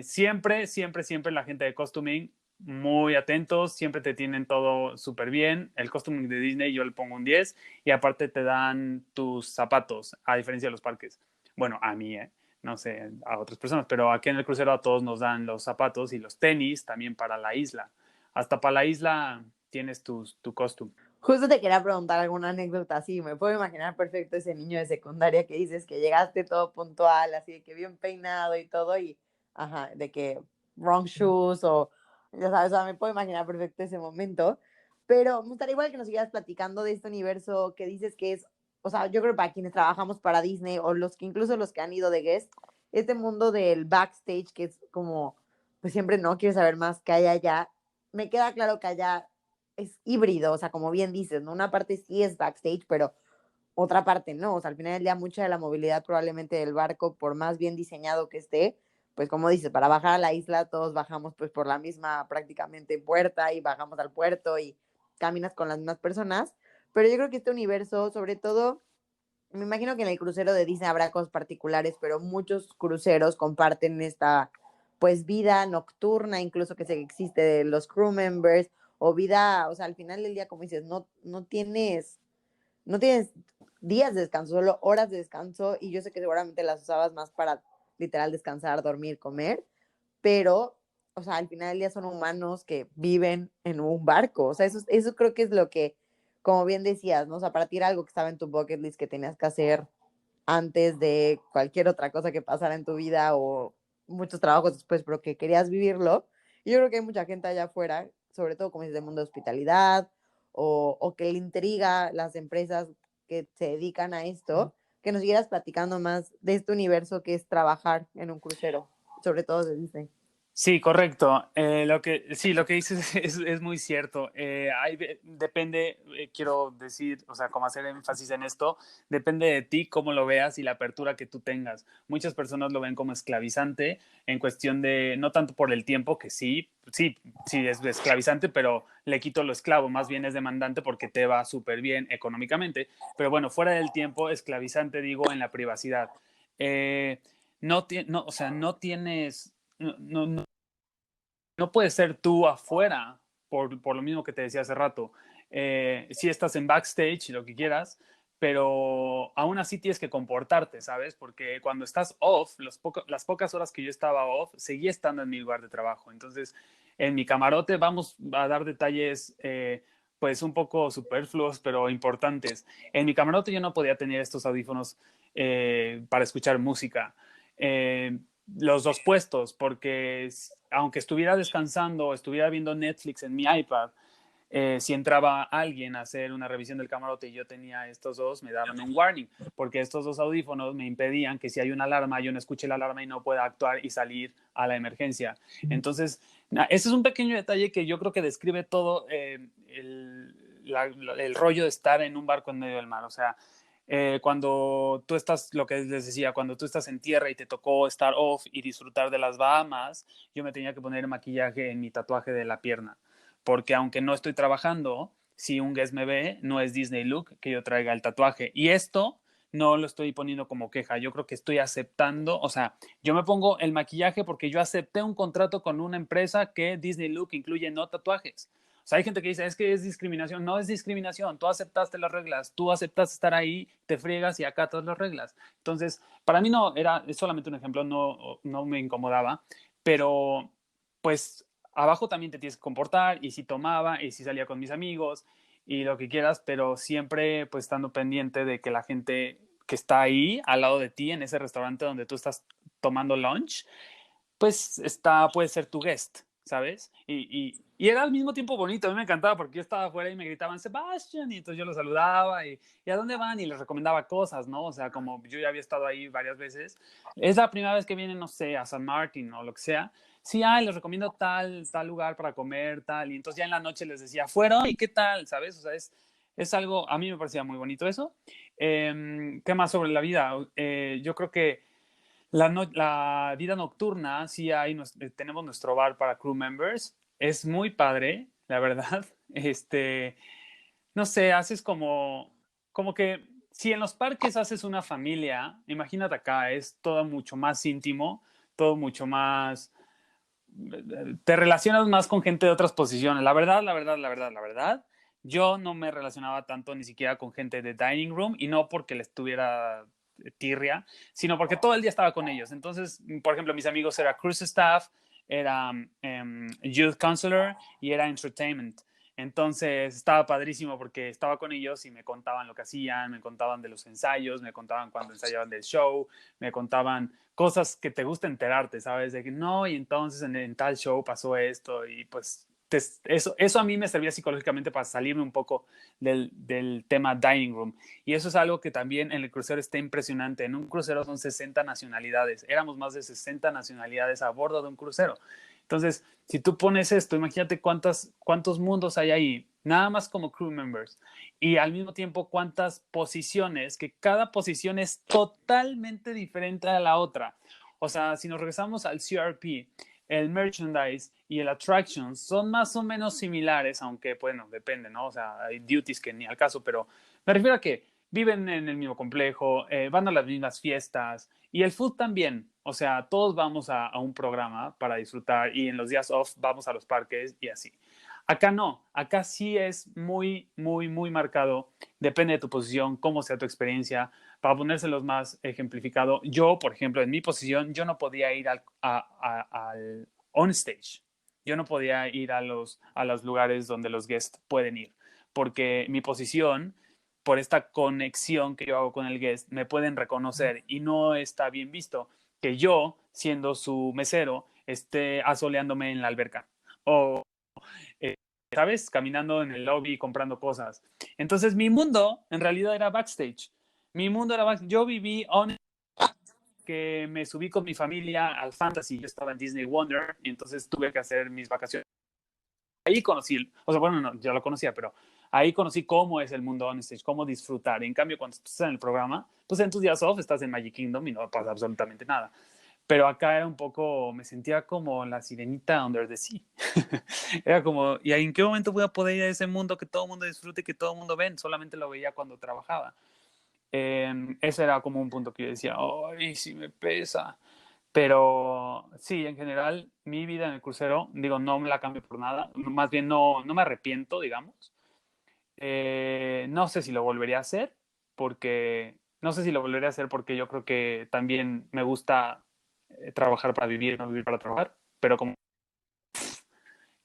Siempre, siempre, siempre la gente de costuming muy atentos, siempre te tienen todo súper bien. El costuming de Disney yo le pongo un 10 y aparte te dan tus zapatos, a diferencia de los parques. Bueno, a mí, no sé, a otras personas, pero aquí en el crucero a todos nos dan los zapatos y los tenis también para la isla. Hasta para la isla tienes tu costume. Justo te quería preguntar alguna anécdota así, me puedo imaginar perfecto ese niño de secundaria que dices que llegaste todo puntual, así de que bien peinado y todo, y ajá, de que wrong shoes o ya sabes, o sea, me puedo imaginar perfecto ese momento, pero me gustaría igual que nos sigas platicando de este universo que dices que es, o sea, yo creo para quienes trabajamos para Disney o los que incluso los que han ido de guest, este mundo del backstage que es como, pues siempre no quieres saber más que hay allá, me queda claro que allá es híbrido, o sea, como bien dices, ¿no? Una parte sí es backstage, pero otra parte no, o sea, al final del día mucha de la movilidad probablemente del barco, por más bien diseñado que esté, pues como dices, para bajar a la isla todos bajamos pues por la misma prácticamente puerta y bajamos al puerto y caminas con las mismas personas, pero yo creo que este universo, sobre todo, me imagino que en el crucero de Disney habrá cosas particulares, pero muchos cruceros comparten esta pues vida nocturna, incluso que se existe de los crew members, o vida, o sea, al final del día, como dices, no tienes días de descanso, solo horas de descanso, y yo sé que seguramente las usabas más para literal descansar, dormir, comer, pero, o sea, al final del día son humanos que viven en un barco, o sea, eso creo que es lo que, como bien decías, ¿no? O sea, para ti era algo que estaba en tu bucket list que tenías que hacer antes de cualquier otra cosa que pasara en tu vida o muchos trabajos después, pero que querías vivirlo. Y yo creo que hay mucha gente allá afuera, sobre todo como dices, del mundo de hospitalidad o que le intriga las empresas que se dedican a esto, que nos siguieras platicando más de este universo que es trabajar en un crucero, sobre todo de Disney. Sí, correcto. Lo que dices es muy cierto. Depende, quiero decir, o sea, como hacer énfasis en esto, depende de ti cómo lo veas y la apertura que tú tengas. Muchas personas lo ven como esclavizante en cuestión de, no tanto por el tiempo, que sí es esclavizante, pero le quito lo esclavo, más bien es demandante porque te va súper bien económicamente. Pero bueno, fuera del tiempo, esclavizante digo en la privacidad. O sea, no tienes... no puedes ser tú afuera, por lo mismo que te decía hace rato. Sí estás en backstage y lo que quieras, pero aún así tienes que comportarte, ¿sabes? Porque cuando estás off, las pocas horas que yo estaba off, seguía estando en mi lugar de trabajo. Entonces, en mi camarote vamos a dar detalles, pues un poco superfluos, pero importantes. En mi camarote yo no podía tener estos audífonos para escuchar música. Los dos puestos, porque aunque estuviera descansando o estuviera viendo Netflix en mi iPad, si entraba alguien a hacer una revisión del camarote y yo tenía estos dos, me daban un warning, porque estos dos audífonos me impedían que si hay una alarma, yo no escuche la alarma y no pueda actuar y salir a la emergencia. Entonces, ese es un pequeño detalle que yo creo que describe todo el rollo de estar en un barco en medio del mar. O sea, cuando tú estás, lo que les decía, cuando tú estás en tierra y te tocó estar off y disfrutar de las Bahamas, yo me tenía que poner maquillaje en mi tatuaje de la pierna, porque aunque no estoy trabajando, si un guest me ve, no es Disney look que yo traiga el tatuaje. Y esto no lo estoy poniendo como queja, yo creo que estoy aceptando, o sea, yo me pongo el maquillaje porque yo acepté un contrato con una empresa que Disney look incluye no tatuajes. O sea, hay gente que dice, es que es discriminación. No es discriminación. Tú aceptaste las reglas. Tú aceptaste estar ahí, te friegas y acatas las reglas. Entonces, para mí no, es solamente un ejemplo, no me incomodaba. Pero, pues, abajo también te tienes que comportar. Y si tomaba, y si salía con mis amigos, y lo que quieras. Pero siempre, pues, estando pendiente de que la gente que está ahí, al lado de ti, en ese restaurante donde tú estás tomando lunch, pues puede ser tu guest, ¿sabes? Y era al mismo tiempo bonito, a mí me encantaba porque yo estaba afuera y me gritaban Sebastian y entonces yo los saludaba y ¿a dónde van? Y les recomendaba cosas, ¿no? O sea, como yo ya había estado ahí varias veces, es la primera vez que vienen, no sé, a San Martín o lo que sea, sí, les recomiendo tal lugar para comer, tal, y entonces ya en la noche les decía, ¿fueron? ¿Y qué tal? ¿Sabes? O sea, Es algo, a mí me parecía muy bonito eso. ¿Qué más sobre la vida? Yo creo que la vida nocturna, sí tenemos nuestro bar para crew members. Es muy padre, la verdad. No sé, haces como que si en los parques haces una familia, imagínate acá, es todo mucho más íntimo, todo mucho más, te relacionas más con gente de otras posiciones. La verdad, yo no me relacionaba tanto ni siquiera con gente de dining room y no porque les tuviera tirria, sino porque todo el día estaba con ellos. Entonces, por ejemplo, mis amigos era cruise staff, era youth counselor y era entertainment. Entonces estaba padrísimo porque estaba con ellos y me contaban lo que hacían, me contaban de los ensayos, me contaban cuando ensayaban del show, me contaban cosas que te gusta enterarte, ¿sabes? De que no, y entonces en tal show pasó esto y pues eso a mí me servía psicológicamente para salirme un poco del tema dining room. Y eso es algo que también en el crucero está impresionante. En un crucero son 60 nacionalidades. Éramos más de 60 nacionalidades a bordo de un crucero. Entonces, si tú pones esto, imagínate cuántos mundos hay ahí, nada más como crew members. Y al mismo tiempo, cuántas posiciones, que cada posición es totalmente diferente a la otra. O sea, si nos regresamos al CRP, el merchandise y el attractions son más o menos similares, aunque, bueno, depende, ¿no? O sea, hay duties que ni al caso, pero me refiero a que viven en el mismo complejo, van a las mismas fiestas y el food también. O sea, todos vamos a un programa para disfrutar y en los días off vamos a los parques y así. Acá no, acá sí es muy, muy, muy marcado. Depende de tu posición, cómo sea tu experiencia. Para ponérselos más ejemplificado, yo, por ejemplo, en mi posición, yo no podía ir al on stage. Yo no podía ir a los lugares donde los guests pueden ir, porque mi posición, por esta conexión que yo hago con el guest, me pueden reconocer y no está bien visto que yo, siendo su mesero, esté asoleándome en la alberca o eh, ¿sabes? Caminando en el lobby comprando cosas. Entonces mi mundo en realidad era backstage. Mi mundo era backstage. Yo viví que me subí con mi familia al Fantasy. Yo estaba en Disney Wonder y entonces tuve que hacer mis vacaciones. Ahí conocí, o sea, bueno, no, ya lo conocía, pero ahí conocí cómo es el mundo on stage, cómo disfrutar. En cambio, cuando estás en el programa, pues en tus días off estás en Magic Kingdom y no pasa absolutamente nada. Pero acá era un poco, me sentía como la sirenita under the sea. Era como, ¿y en qué momento voy a poder ir a ese mundo que todo el mundo disfrute, que todo el mundo ven? Solamente lo veía cuando trabajaba. Ese era como un punto que yo decía, ay, sí me pesa. Pero sí, en general, mi vida en el crucero, digo, no me la cambio por nada. Más bien no me arrepiento, digamos. No sé si lo volvería a hacer, porque no sé si lo volvería a hacer porque yo creo que también me gusta trabajar para vivir, no vivir para trabajar, pero como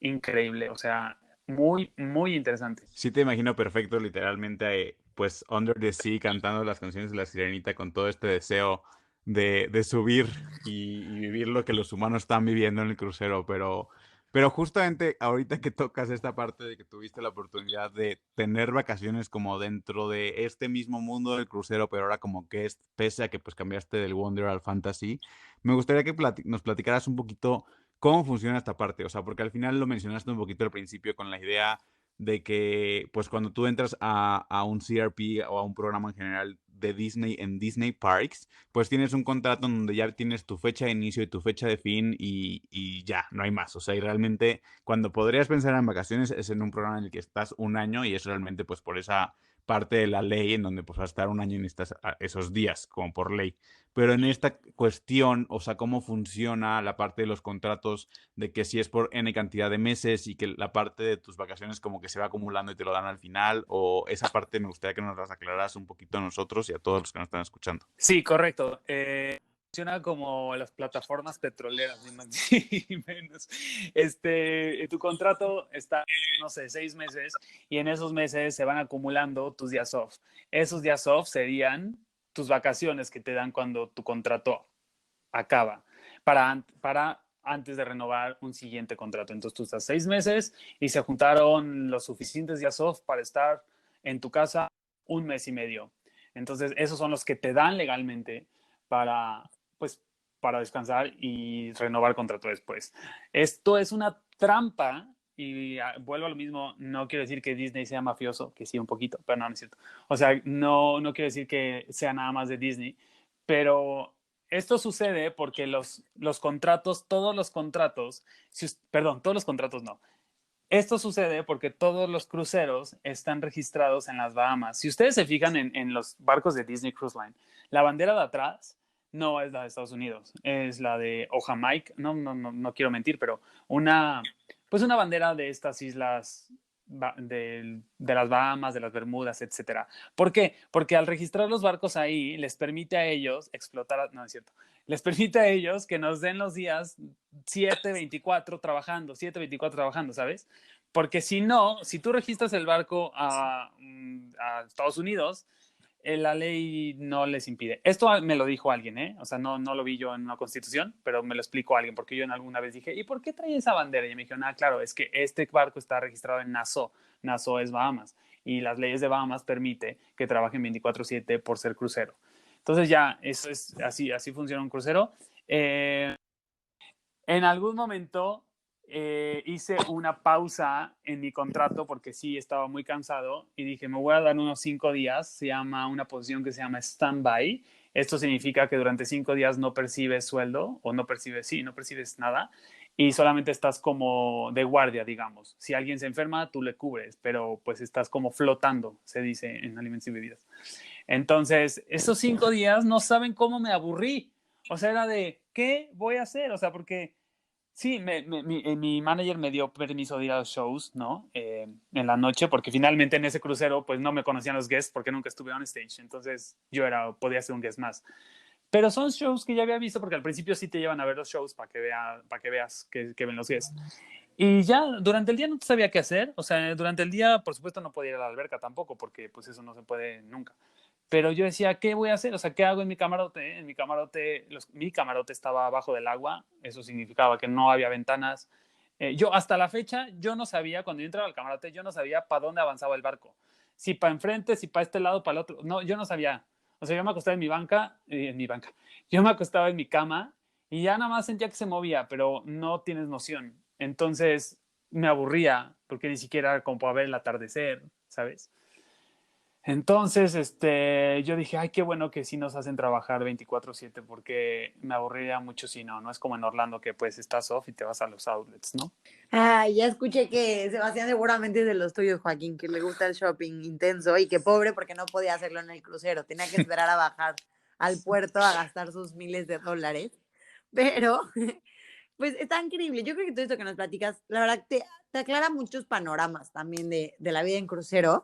increíble, o sea, muy, muy interesante. Sí te imagino perfecto, literalmente, pues Under the Sea cantando las canciones de La Sirenita con todo este deseo de subir y vivir lo que los humanos están viviendo en el crucero, pero justamente ahorita que tocas esta parte de que tuviste la oportunidad de tener vacaciones como dentro de este mismo mundo del crucero, pero ahora como que es, pese a que pues cambiaste del Wonder al Fantasy, me gustaría que nos platicaras un poquito cómo funciona esta parte, o sea, porque al final lo mencionaste un poquito al principio con la idea de que, pues, cuando tú entras a un CRP o a un programa en general de Disney en Disney Parks, pues tienes un contrato en donde ya tienes tu fecha de inicio y tu fecha de fin y ya, no hay más. O sea, y realmente cuando podrías pensar en vacaciones es en un programa en el que estás un año y es realmente pues por esa parte de la ley en donde pues vas a estar un año y necesitas esos días, como por ley. Pero en esta cuestión, o sea, cómo funciona la parte de los contratos, de que si es por N cantidad de meses y que la parte de tus vacaciones como que se va acumulando y te lo dan al final, o esa parte me gustaría que nos las aclararas un poquito a nosotros y a todos los que nos están escuchando. Sí, correcto. Funciona como las plataformas petroleras, ni más ni menos. Tu contrato está, no sé, 6 meses y en esos meses se van acumulando tus días off. Esos días off serían tus vacaciones que te dan cuando tu contrato acaba para antes de renovar un siguiente contrato. Entonces tú estás 6 meses y se juntaron los suficientes días off para estar en tu casa un mes y medio. Entonces esos son los que te dan legalmente para, pues, para descansar y renovar contrato después. Esto es una trampa y vuelvo a lo mismo, no quiero decir que Disney sea mafioso, que sí un poquito, pero no es cierto. O sea, no quiero decir que sea nada más de Disney, pero esto sucede porque los contratos, todos los contratos, perdón, todos los contratos no. Esto sucede porque todos los cruceros están registrados en las Bahamas. Si ustedes se fijan en los barcos de Disney Cruise Line, la bandera de atrás no es la de Estados Unidos, es la de o Jamaica, no quiero mentir, pero pues una bandera de estas islas de las Bahamas, de las Bermudas, etcétera. ¿Por qué? Porque al registrar los barcos ahí les permite a ellos explotar, no es cierto, les permite a ellos que nos den los días 7/24 trabajando, 7/24 trabajando, ¿sabes? Porque si no, si tú registras el barco a Estados Unidos, la ley no les impide. Esto me lo dijo alguien, ¿eh? O sea, no lo vi yo en una constitución, pero me lo explicó alguien, porque yo en alguna vez dije, ¿y por qué trae esa bandera? Y me dijeron, claro, es que este barco está registrado en Nassau. Nassau es Bahamas, y las leyes de Bahamas permite que trabajen 24/7 por ser crucero. Entonces ya, eso es así funciona un crucero. En algún momento hice una pausa en mi contrato porque sí estaba muy cansado y dije, me voy a dar unos 5 días. Se llama una posición que se llama stand-by. Esto significa que durante 5 días no percibes sueldo o no percibes nada y solamente estás como de guardia, digamos. Si alguien se enferma, tú le cubres, pero pues estás como flotando, se dice en alimentos y bebidas. Entonces, esos 5 días no saben cómo me aburrí. O sea, era de, ¿qué voy a hacer? O sea, porque sí, mi manager me dio permiso de ir a los shows, ¿no? En la noche, porque finalmente en ese crucero, pues no me conocían los guests porque nunca estuve on stage. Entonces, podía ser un guest más. Pero son shows que ya había visto, porque al principio sí te llevan a ver los shows para que veas que ven los guests. Y ya durante el día no sabía qué hacer. O sea, durante el día, por supuesto, no podía ir a la alberca tampoco, porque pues eso no se puede nunca. Pero yo decía, ¿qué voy a hacer? O sea, ¿qué hago en mi camarote? En mi camarote, mi camarote estaba abajo del agua. Eso significaba que no había ventanas. Yo hasta la fecha, yo no sabía, cuando yo entraba al camarote, yo no sabía para dónde avanzaba el barco. Si para enfrente, si para este lado, para el otro. No, yo no sabía. O sea, yo me acostaba en mi banca. Yo me acostaba en mi cama y ya nada más sentía que se movía, pero no tienes noción. Entonces me aburría porque ni siquiera era como para ver el atardecer, ¿sabes? Entonces, yo dije, ay, qué bueno que sí nos hacen trabajar 24/7 porque me aburriría mucho si no. No es como en Orlando que pues estás off y te vas a los outlets, ¿no? Ya escuché que Sebastián seguramente es de los tuyos, Joaquín, que le gusta el shopping intenso y que pobre porque no podía hacerlo en el crucero. Tenía que esperar a bajar al puerto a gastar sus miles de dólares. Pero, pues está increíble. Yo creo que todo esto que nos platicas, la verdad, te aclara muchos panoramas también de la vida en crucero.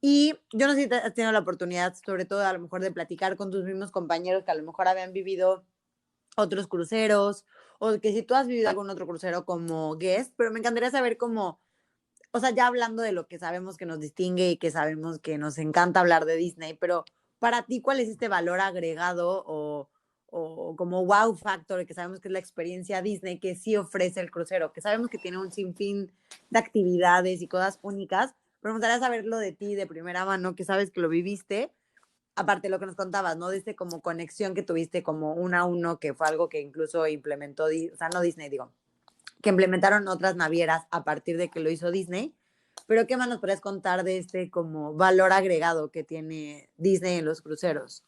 Y yo no sé si has tenido la oportunidad, sobre todo a lo mejor, de platicar con tus mismos compañeros que a lo mejor habían vivido otros cruceros, o que si tú has vivido algún otro crucero como guest, pero me encantaría saber cómo, o sea, ya hablando de lo que sabemos que nos distingue y que sabemos que nos encanta hablar de Disney, pero para ti, ¿cuál es este valor agregado o como wow factor que sabemos que es la experiencia Disney que sí ofrece el crucero, que sabemos que tiene un sinfín de actividades y cosas únicas, pero me gustaría saberlo de ti de primera mano, que sabes que lo viviste, aparte de lo que nos contabas, ¿no? De este como conexión que tuviste como 1 a 1, que fue algo que incluso implementó, o sea, no Disney, digo, que implementaron otras navieras a partir de que lo hizo Disney. Pero ¿qué más nos podrías contar de este como valor agregado que tiene Disney en los cruceros?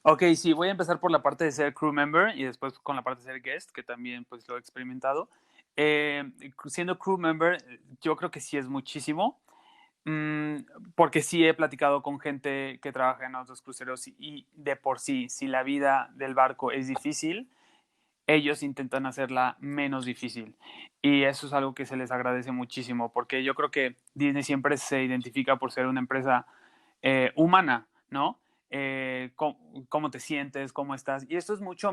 Ok, sí, voy a empezar por la parte de ser crew member y después con la parte de ser guest, que también pues lo he experimentado. Siendo crew member, yo creo que sí es muchísimo, porque sí he platicado con gente que trabaja en otros cruceros y de por sí, si la vida del barco es difícil, ellos intentan hacerla menos difícil. Y eso es algo que se les agradece muchísimo, porque yo creo que Disney siempre se identifica por ser una empresa humana, ¿no? Cómo te sientes, cómo estás. Y esto es mucho.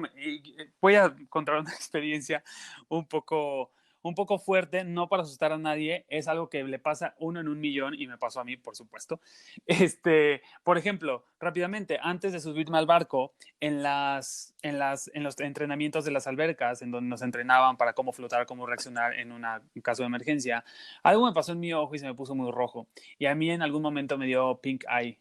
Voy a contar una experiencia un poco, un poco fuerte, no para asustar a nadie. Es algo que le pasa 1 en 1.000.000 y me pasó a mí, por supuesto. Por ejemplo, rápidamente, antes de subirme al barco, en los entrenamientos de las albercas, en donde nos entrenaban para cómo flotar, cómo reaccionar en un caso de emergencia, algo me pasó en mi ojo y se me puso muy rojo. Y a mí en algún momento me dio pink eye.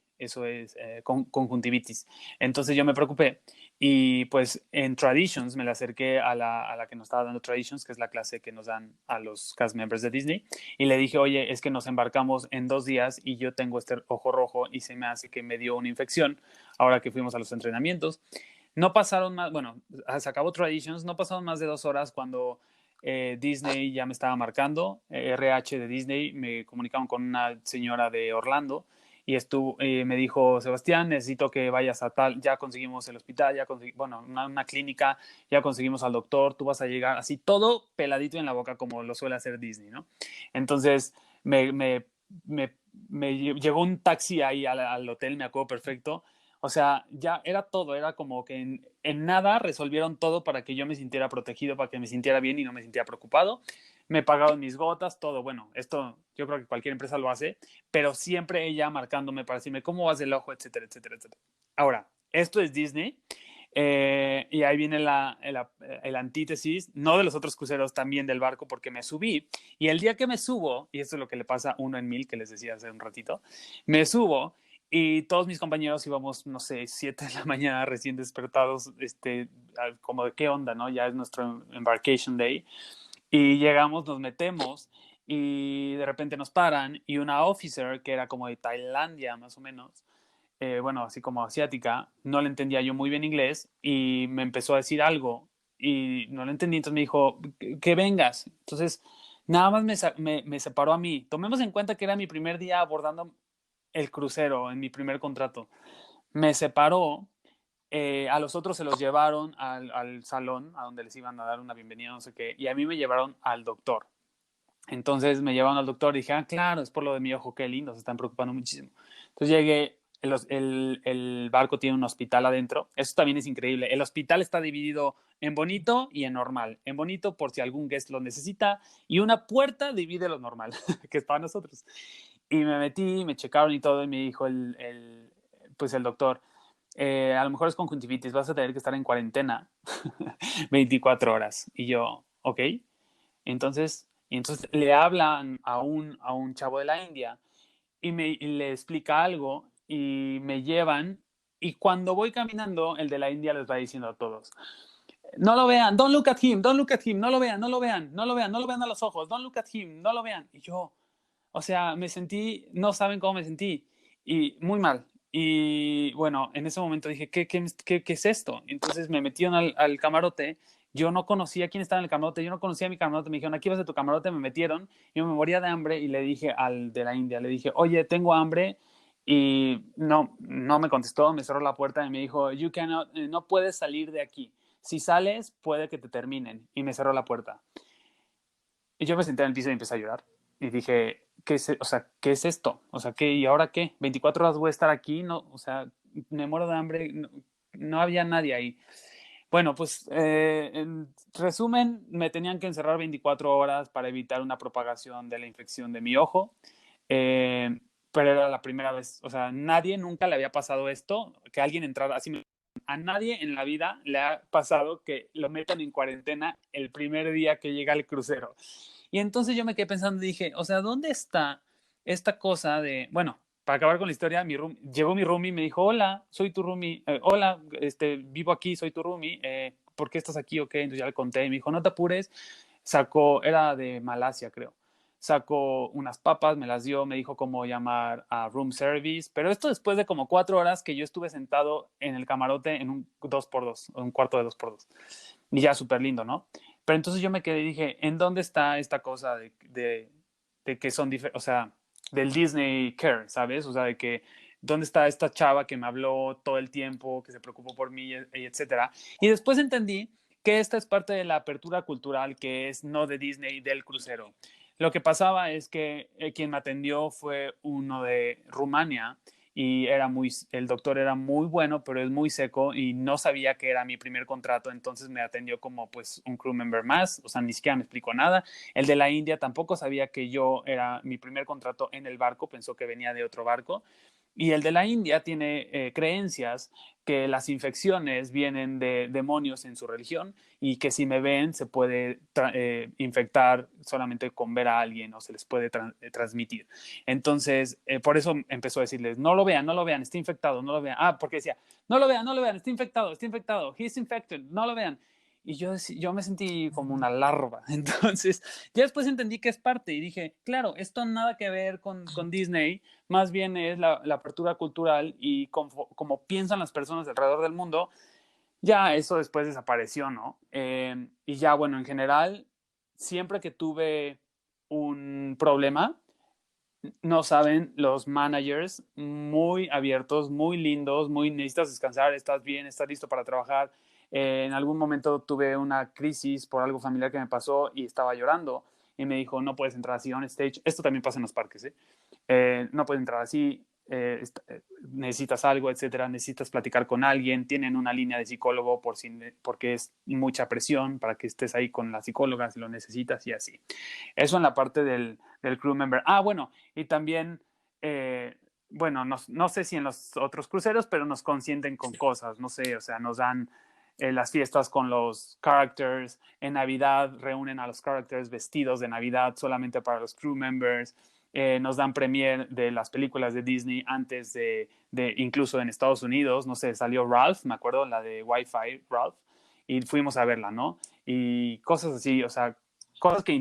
conjuntivitis. Entonces yo me preocupé y pues en Traditions me le acerqué a la que nos estaba dando Traditions, que es la clase que nos dan a los cast members de Disney, y le dije, oye, es que nos embarcamos en 2 días y yo tengo este ojo rojo y se me hace que me dio una infección ahora que fuimos a los entrenamientos. No pasaron más, bueno, se acabó Traditions, no pasaron más de 2 horas cuando Disney ya me estaba marcando, RH de Disney, me comunicaron con una señora de Orlando y me dijo, Sebastián, necesito que vayas a tal, ya conseguimos el hospital, bueno, una clínica, ya conseguimos al doctor, tú vas a llegar, así todo peladito en la boca como lo suele hacer Disney, ¿no? Entonces me llegó un taxi ahí al hotel, me acuerdo perfecto. O sea, ya era todo, era como que en nada resolvieron todo para que yo me sintiera protegido, para que me sintiera bien y no me sintiera preocupado. Me pagaron mis gotas, todo. Bueno, esto yo creo que cualquier empresa lo hace, pero siempre ella marcándome para decirme cómo vas del ojo, etcétera, etcétera, etcétera. Ahora, esto es Disney y ahí viene el antítesis, no de los otros cruceros, también del barco, porque me subí y el día que me subo, y esto es lo que le pasa a 1 en 1000 que les decía hace un ratito, me subo y todos mis compañeros íbamos, no sé, 7 de la mañana recién despertados, como de qué onda, ¿no? Ya es nuestro embarkation day. Y llegamos, nos metemos y de repente nos paran y una officer que era como de Tailandia más o menos, bueno, así como asiática, no le entendía yo muy bien inglés y me empezó a decir algo y no le entendí, entonces me dijo, que vengas. Entonces, nada más me separó a mí. Tomemos en cuenta que era mi primer día abordando el crucero en mi primer contrato. Me separó, a los otros se los llevaron al salón a donde les iban a dar una bienvenida, no sé qué, y a mí me llevaron al doctor. Entonces me llevaron al doctor y dije, ah, claro, es por lo de mi ojo, qué lindo, se están preocupando muchísimo. Entonces llegué, el barco tiene un hospital adentro, eso también es increíble. El hospital está dividido en bonito y en normal. En bonito por si algún guest lo necesita y una puerta divide lo normal, que es para nosotros. Y me metí, me checaron y todo y me dijo pues el doctor, a lo mejor es conjuntivitis, vas a tener que estar en cuarentena 24 horas. Y yo, ok. Entonces le hablan a un chavo de la India y le explica algo y me llevan y cuando voy caminando, el de la India les va diciendo a todos, no lo vean, don't look at him, don't look at him, no lo vean, no lo vean, no lo vean, no lo vean a los ojos, don't look at him, no lo vean. Y yo, o sea, me sentí, no saben cómo me sentí, y muy mal. Y bueno, en ese momento dije, ¿qué es esto? Entonces me metieron al camarote. Yo no conocía quién estaba en el camarote, yo no conocía mi camarote. Me dijeron, aquí vas de tu camarote, me metieron. Yo me moría de hambre y le dije al de la India, le dije, oye, tengo hambre. Y no me contestó, me cerró la puerta y me dijo, no puedes salir de aquí. Si sales, puede que te terminen. Y me cerró la puerta. Y yo me senté en el piso y empecé a llorar. Y dije, o sea, ¿qué es esto? O sea, ¿qué? ¿Y ahora qué? 24 horas voy a estar aquí, no, o sea, me muero de hambre, no había nadie ahí. Bueno, pues en resumen, me tenían que encerrar 24 horas para evitar una propagación de la infección de mi ojo. Pero era la primera vez, o sea, nadie nunca le había pasado esto, que alguien entrara así. A nadie en la vida le ha pasado que lo metan en cuarentena el primer día que llega al crucero. Y entonces yo me quedé pensando y dije, o sea, ¿dónde está esta cosa de, bueno, para acabar con la historia, llegó mi roomie y me dijo, hola, soy tu roomie, hola, vivo aquí, soy tu roomie, ¿por qué estás aquí o qué? Entonces ya le conté y me dijo, no te apures, era de Malasia, creo. Sacó unas papas, me las dio, me dijo cómo llamar a room service, pero esto después de como 4 horas que yo estuve sentado en el camarote en un 2x2, un cuarto de 2x2. Y ya súper lindo, ¿no? Pero entonces yo me quedé y dije, ¿en dónde está esta cosa de que son diferentes, o sea, del Disney Care, ¿sabes? O sea, de que, ¿dónde está esta chava que me habló todo el tiempo, que se preocupó por mí, etcétera? Y después entendí que esta es parte de la apertura cultural que es no de Disney, del crucero. Lo que pasaba es que quien me atendió fue uno de Rumania y el doctor era muy bueno, pero es muy seco y no sabía que era mi primer contrato, entonces me atendió como pues un crew member más, o sea, ni siquiera me explicó nada. El de la India tampoco sabía que yo era mi primer contrato en el barco, pensó que venía de otro barco Y el de la India tiene creencias que las infecciones vienen de demonios en su religión y que si me ven se puede infectar solamente con ver a alguien o se les puede transmitir. Entonces, por eso empezó a decirles, no lo vean, está infectado, no lo vean. Ah, porque decía, no lo vean, está infectado, he's infected, no lo vean. Y yo me sentí como una larva. Entonces, ya después entendí que es parte y dije, claro, esto nada que ver con Disney, más bien es la apertura cultural y como piensan las personas alrededor del mundo, ya eso después desapareció, ¿no? Y ya, bueno, en general, siempre que tuve un problema, no saben, los managers muy abiertos, muy lindos, muy necesitas descansar, estás bien, estás listo para trabajar. En algún momento tuve una crisis por algo familiar que me pasó y estaba llorando y me dijo, no puedes entrar así on stage. Esto también pasa en los parques, ¿eh? No puedes entrar así, necesitas algo, etcétera, necesitas platicar con alguien, tienen una línea de psicólogo porque es mucha presión para que estés ahí con la psicóloga si lo necesitas y así. Eso en la parte del crew member. Ah, bueno, y también, bueno, no sé si en los otros cruceros, pero nos consienten con cosas, no sé, o sea, nos dan las fiestas con los characters, en Navidad reúnen a los characters vestidos de Navidad solamente para los crew members, nos dan premiere de las películas de Disney antes incluso en Estados Unidos, no sé, salió Ralph, me acuerdo, la de Wi-Fi, Ralph, y fuimos a verla, ¿no? Y cosas así, o sea, cosas que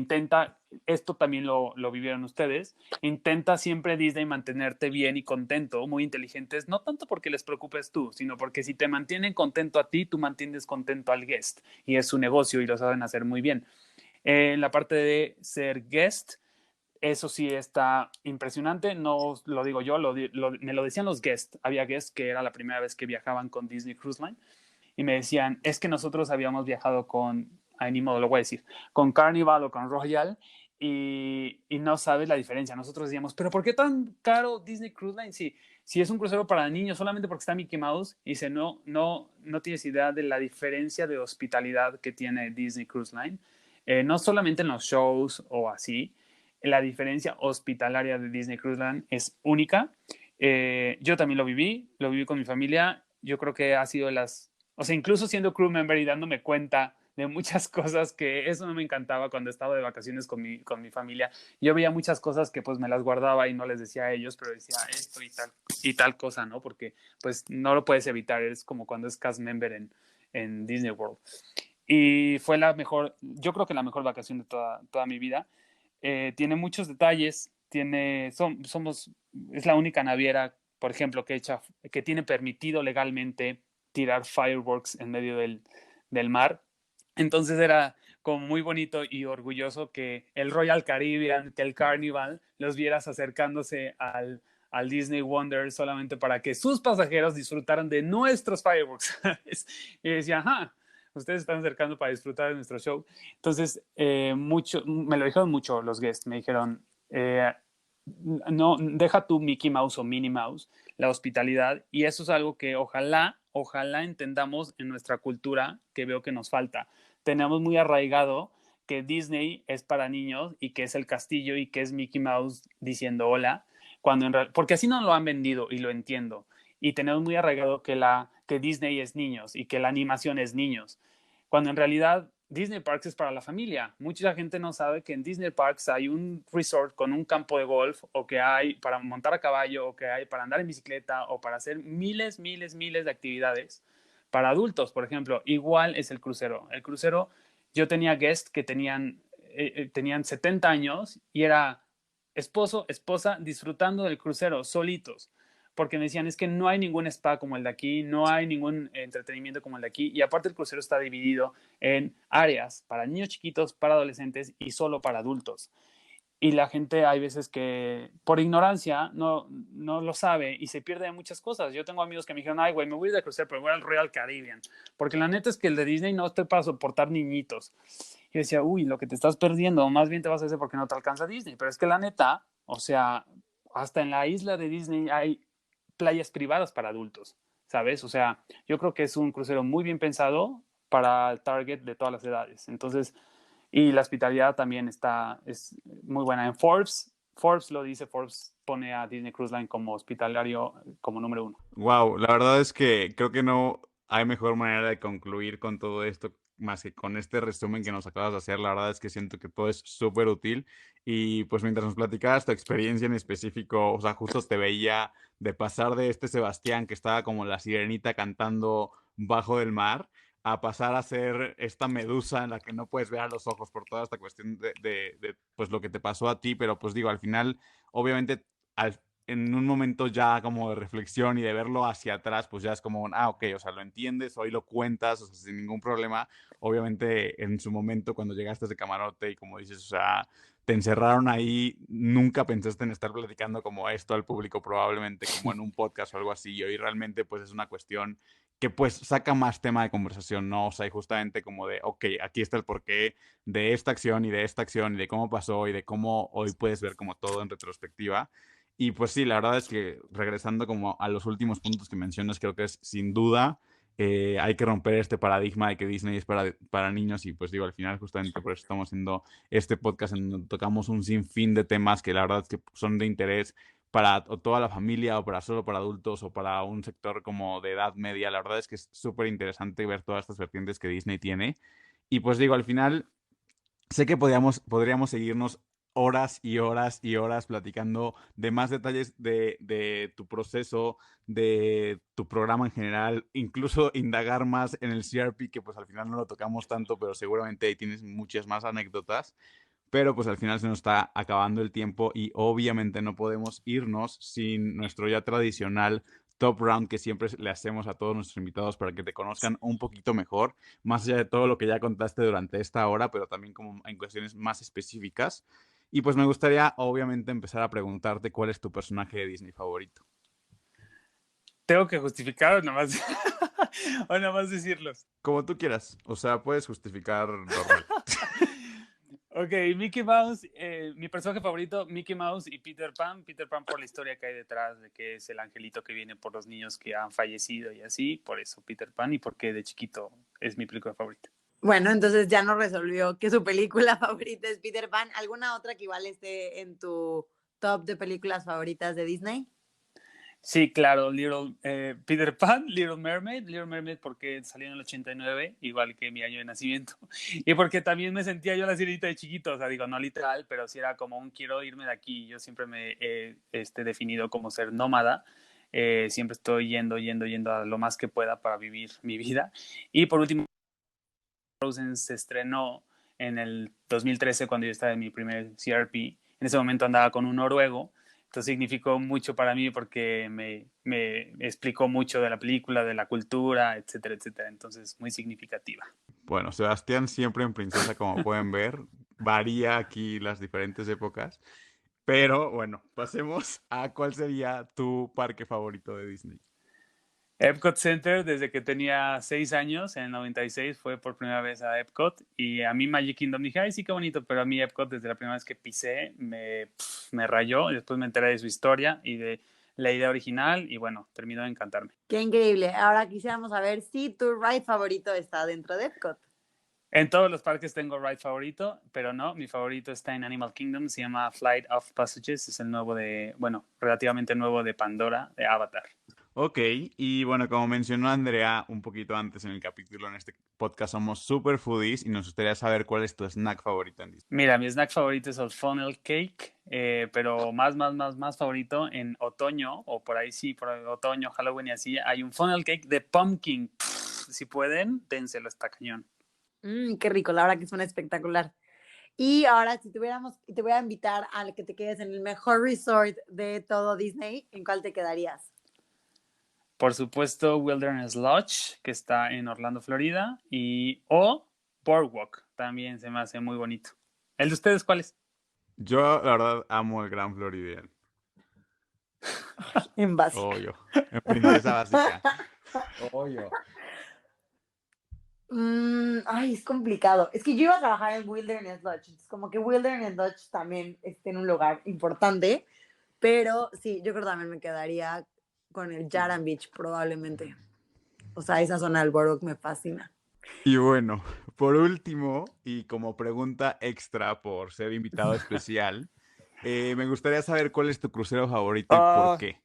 esto también lo vivieron ustedes, intenta siempre Disney mantenerte bien y contento, muy inteligentes, no tanto porque les preocupes tú, sino porque si te mantienen contento a ti, tú mantienes contento al guest, y es su negocio y lo saben hacer muy bien. En la parte de ser guest, eso sí está impresionante, no lo digo yo, me lo decían los guests, había guests que era la primera vez que viajaban con Disney Cruise Line, y me decían, es que nosotros habíamos viajado ay, ni modo, lo voy a decir, con Carnival o con Royal y no sabes la diferencia. Nosotros decíamos, pero ¿por qué tan caro Disney Cruise Line? Si es un crucero para niños solamente porque está Mickey Mouse. Y dice, no tienes idea de la diferencia de hospitalidad que tiene Disney Cruise Line. No solamente en los shows o así, la diferencia hospitalaria de Disney Cruise Line es única. Yo también lo viví con mi familia. Yo creo que ha sido o sea, incluso siendo crew member y dándome cuenta de muchas cosas que eso no me encantaba cuando estaba de vacaciones con mi familia. Yo veía muchas cosas que pues me las guardaba y no les decía a ellos, pero decía esto y tal cosa, ¿no? Porque pues no lo puedes evitar, es como cuando es cast member en Disney World. Y fue yo creo que la mejor vacación de toda mi vida. Tiene muchos detalles, es la única naviera, por ejemplo, que tiene permitido legalmente tirar fireworks en medio del mar. Entonces era como muy bonito y orgulloso que el Royal Caribbean, que el Carnival, los vieras acercándose al Disney Wonder solamente para que sus pasajeros disfrutaran de nuestros fireworks. Y decía, ajá, ustedes están acercando para disfrutar de nuestro show. Entonces, me lo dijeron mucho los guests, me dijeron, no, deja tú Mickey Mouse o Minnie Mouse, la hospitalidad, y eso es algo que ojalá entendamos en nuestra cultura, que veo que nos falta. Tenemos muy arraigado que Disney es para niños y que es el castillo y que es Mickey Mouse diciendo hola, porque así nos lo han vendido y lo entiendo. Y tenemos muy arraigado que Disney es niños y que la animación es niños, cuando en realidad Disney Parks es para la familia. Mucha gente no sabe que en Disney Parks hay un resort con un campo de golf o que hay para montar a caballo o que hay para andar en bicicleta o para hacer miles de actividades para adultos, por ejemplo. Igual es el crucero. El crucero, yo tenía guests que tenían 70 años y era esposo, esposa disfrutando del crucero solitos, porque me decían, es que no hay ningún spa como el de aquí, no hay ningún entretenimiento como el de aquí, y aparte el crucero está dividido en áreas para niños chiquitos, para adolescentes y solo para adultos. Y la gente hay veces que por ignorancia no lo sabe y se pierde de muchas cosas. Yo tengo amigos que me dijeron, ay, güey, me voy a ir de crucero, pero voy al Royal Caribbean, porque la neta es que el de Disney no está para soportar niñitos. Y decía, uy, lo que te estás perdiendo, más bien te vas a hacer porque no te alcanza Disney. Pero es que la neta, o sea, hasta en la isla de Disney hay playas privadas para adultos, ¿sabes? O sea, yo creo que es un crucero muy bien pensado para el target de todas las edades. Entonces, y la hospitalidad también es muy buena. En Forbes Forbes lo dice, Forbes pone a Disney Cruise Line como hospitalario como número 1. Wow, la verdad es que creo que no hay mejor manera de concluir con todo esto más que con este resumen que nos acabas de hacer. La verdad es que siento que todo es súper útil y pues mientras nos platicabas tu experiencia en específico, o sea, justo te veía de pasar de este Sebastián que estaba como la sirenita cantando bajo del mar a pasar a ser esta medusa en la que no puedes ver a los ojos por toda esta cuestión pues lo que te pasó a ti, pero pues digo, al final, obviamente, en un momento ya como de reflexión y de verlo hacia atrás, pues ya es como, ok, o sea, lo entiendes, hoy lo cuentas, o sea, sin ningún problema. Obviamente, en su momento, cuando llegaste a ese camarote y como dices, o sea, te encerraron ahí, nunca pensaste en estar platicando como esto al público, probablemente como en un podcast o algo así, y hoy realmente pues es una cuestión que pues saca más tema de conversación, ¿no? O sea, y justamente como de, ok, aquí está el porqué de esta acción y de esta acción y de cómo pasó y de cómo hoy puedes ver como todo en retrospectiva. Y pues sí, la verdad es que regresando como a los últimos puntos que mencionas, creo que es sin duda hay que romper este paradigma de que Disney es para niños y pues digo, al final justamente por eso estamos haciendo este podcast en donde tocamos un sinfín de temas que la verdad es que son de interés para o toda la familia o para solo para adultos o para un sector como de edad media. La verdad es que es súper interesante ver todas estas vertientes que Disney tiene. Y pues digo, al final sé que podríamos seguirnos horas y horas y horas platicando de más detalles de tu proceso, de tu programa en general, incluso indagar más en el CRP, que pues al final no lo tocamos tanto, pero seguramente ahí tienes muchas más anécdotas. Pero pues al final se nos está acabando el tiempo y obviamente no podemos irnos sin nuestro ya tradicional top round que siempre le hacemos a todos nuestros invitados para que te conozcan un poquito mejor, más allá de todo lo que ya contaste durante esta hora, pero también como en cuestiones más específicas. Y pues me gustaría obviamente empezar a preguntarte cuál es tu personaje de Disney favorito. ¿Tengo que justificar o nada más, o nada más decirlos? Como tú quieras, o sea, puedes justificar normal. Ok, Mickey Mouse, mi personaje favorito, Mickey Mouse y Peter Pan. Peter Pan por la historia que hay detrás de que es el angelito que viene por los niños que han fallecido y así, por eso Peter Pan y porque de chiquito es mi película favorita. Bueno, entonces ya nos resolvió que su película favorita es Peter Pan. ¿Alguna otra que igual esté en tu top de películas favoritas de Disney? Sí, claro, Peter Pan, Little Mermaid porque salió en el 89, igual que mi año de nacimiento, y porque también me sentía yo la sirenita de chiquito, o sea, digo, no literal, pero sí era como un quiero irme de aquí. Yo siempre me he definido como ser nómada, siempre estoy yendo a lo más que pueda para vivir mi vida. Y por último, Frozen se estrenó en el 2013 cuando yo estaba en mi primer CRP. En ese momento andaba con un noruego. Entonces significó mucho para mí porque me explicó mucho de la película, de la cultura, etcétera, etcétera. Entonces, muy significativa. Bueno, Sebastián siempre en Princesa, como pueden ver, varía aquí las diferentes épocas. Pero bueno, pasemos a cuál sería tu parque favorito de Disney. Epcot Center, desde que tenía 6 años, en el 96 fue por primera vez a Epcot, y a mí Magic Kingdom dije, ay, sí, qué bonito, pero a mí Epcot desde la primera vez que pisé me rayó, y después me enteré de su historia y de la idea original, y bueno, terminó de encantarme. Qué increíble. Ahora quisiéramos saber si tu ride favorito está dentro de Epcot. En todos los parques tengo ride favorito, pero no, mi favorito está en Animal Kingdom, se llama Flight of Passages, es el nuevo relativamente nuevo de Pandora, de Avatar. Ok, y bueno, como mencionó Andrea un poquito antes en el capítulo, en este podcast somos super foodies y nos gustaría saber cuál es tu snack favorito en Disney. Mira, mi snack favorito es el funnel cake, pero más favorito en otoño, o por ahí sí, por otoño, Halloween y así, hay un funnel cake de pumpkin. Si pueden, dénselo, está cañón. Qué rico, la verdad que suena espectacular. Y ahora, si te voy a invitar a que te quedes en el mejor resort de todo Disney, ¿en cuál te quedarías? Por supuesto, Wilderness Lodge, que está en Orlando, Florida, o Boardwalk, también se me hace muy bonito. ¿El de ustedes cuál es? Yo, la verdad, amo el Gran Floridian. En básica. Obvio. En Princesa Básica. Obvio. Ay, es complicado. Es que yo iba a trabajar en Wilderness Lodge, entonces como que Wilderness Lodge también está en un lugar importante, pero sí, yo creo que también me quedaría con el Jaran Beach probablemente. O sea, esa zona del Boardwalk me fascina. Y bueno, por último, y como pregunta extra por ser invitado especial, Me gustaría saber cuál es tu crucero favorito y por qué.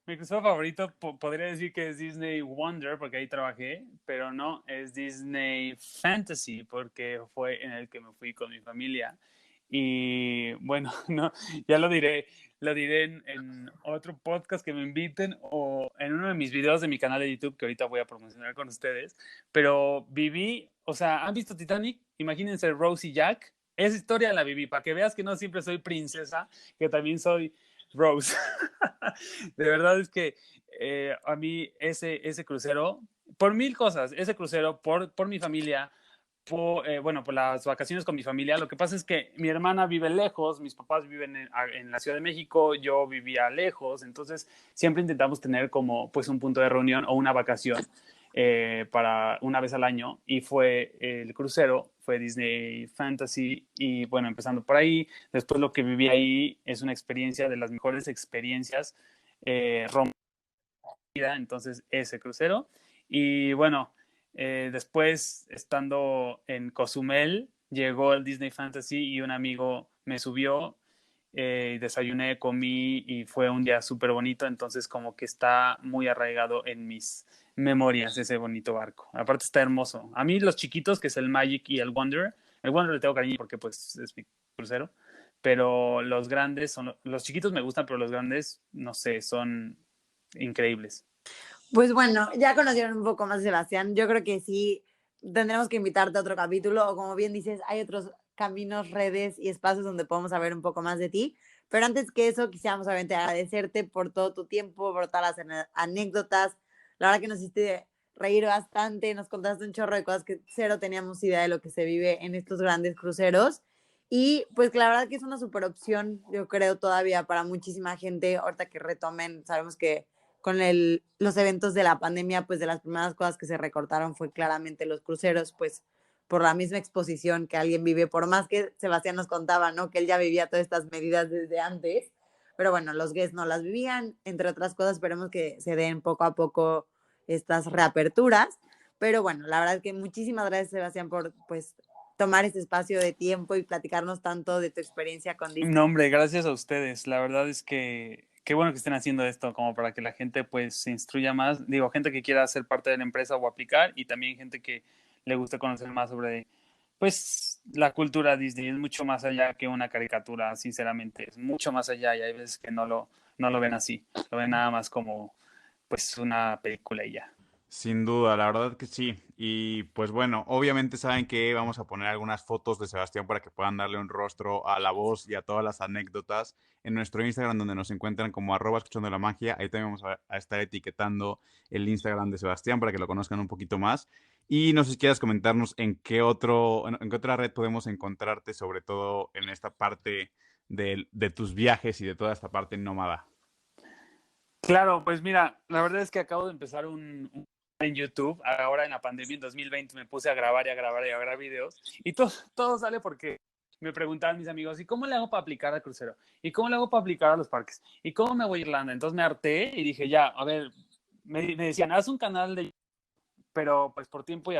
Mi crucero favorito podría decir que es Disney Wonder, porque ahí trabajé, pero no, es Disney Fantasy, porque fue en el que me fui con mi familia. Y bueno, no, ya lo diré en otro podcast que me inviten o en uno de mis videos de mi canal de YouTube que ahorita voy a promocionar con ustedes. Pero viví, o sea, ¿han visto Titanic? Imagínense Rose y Jack. Esa historia la viví, para que veas que no siempre soy princesa, que también soy Rose. De verdad es que a mí ese crucero, por mil cosas, ese crucero, por mi familia, por las vacaciones con mi familia. Lo que pasa es que mi hermana vive lejos, mis papás viven en la Ciudad de México, yo vivía lejos, entonces siempre intentamos tener como pues un punto de reunión o una vacación para una vez al año, y fue el crucero, fue Disney Fantasy, y bueno, empezando por ahí, después lo que viví ahí es una experiencia de las mejores experiencias románticas, entonces ese crucero. Y bueno, después, estando en Cozumel, llegó el Disney Fantasy y un amigo me subió, desayuné, comí y fue un día súper bonito, entonces como que está muy arraigado en mis memorias ese bonito barco. Aparte está hermoso. A mí los chiquitos, que es el Magic y el Wonder le tengo cariño porque pues es mi crucero, pero los grandes los chiquitos me gustan, pero los grandes, no sé, son increíbles. Pues bueno, ya conocieron un poco más a Sebastián. Yo creo que sí tendremos que invitarte a otro capítulo, o como bien dices, hay otros caminos, redes y espacios donde podemos saber un poco más de ti. Pero antes que eso, quisiéramos obviamente agradecerte por todo tu tiempo, por todas las anécdotas. La verdad que nos hiciste reír bastante, nos contaste un chorro de cosas que cero teníamos idea de lo que se vive en estos grandes cruceros. Y pues la verdad que es una super opción, yo creo, todavía para muchísima gente. Ahorita que retomen, sabemos que con los eventos de la pandemia, pues de las primeras cosas que se recortaron fue claramente los cruceros, pues por la misma exposición que alguien vive, por más que Sebastián nos contaba, ¿no? Que él ya vivía todas estas medidas desde antes, pero bueno, los guests no las vivían, entre otras cosas. Esperemos que se den poco a poco estas reaperturas, pero bueno, la verdad es que muchísimas gracias, Sebastián, por pues tomar este espacio de tiempo y platicarnos tanto de tu experiencia con Disney. No, hombre, gracias a ustedes. La verdad es que qué bueno que estén haciendo esto, como para que la gente pues se instruya más. Digo, gente que quiera ser parte de la empresa o aplicar, y también gente que le gusta conocer más sobre pues la cultura Disney. Es mucho más allá que una caricatura, sinceramente. Es mucho más allá, y hay veces que no lo ven así. Lo ven nada más como pues una película y ya. Sin duda, la verdad que sí. Y pues bueno, obviamente saben que vamos a poner algunas fotos de Sebastián para que puedan darle un rostro a la voz y a todas las anécdotas en nuestro Instagram, donde nos encuentran como @escuchando-la-magia. Ahí también vamos a estar etiquetando el Instagram de Sebastián para que lo conozcan un poquito más. Y no sé si quieras comentarnos en qué otra red podemos encontrarte, sobre todo en esta parte de tus viajes y de toda esta parte nómada. Claro, pues mira, la verdad es que acabo de empezar un en YouTube. Ahora en la pandemia, en 2020, me puse a grabar y a grabar y a grabar videos, y todo sale porque me preguntaban mis amigos, ¿y cómo le hago para aplicar al crucero? ¿Y cómo le hago para aplicar a los parques? ¿Y cómo me voy a Irlanda? Entonces me harté y dije, ya, a ver, me decían, haz un canal de YouTube, pero pues por tiempo, y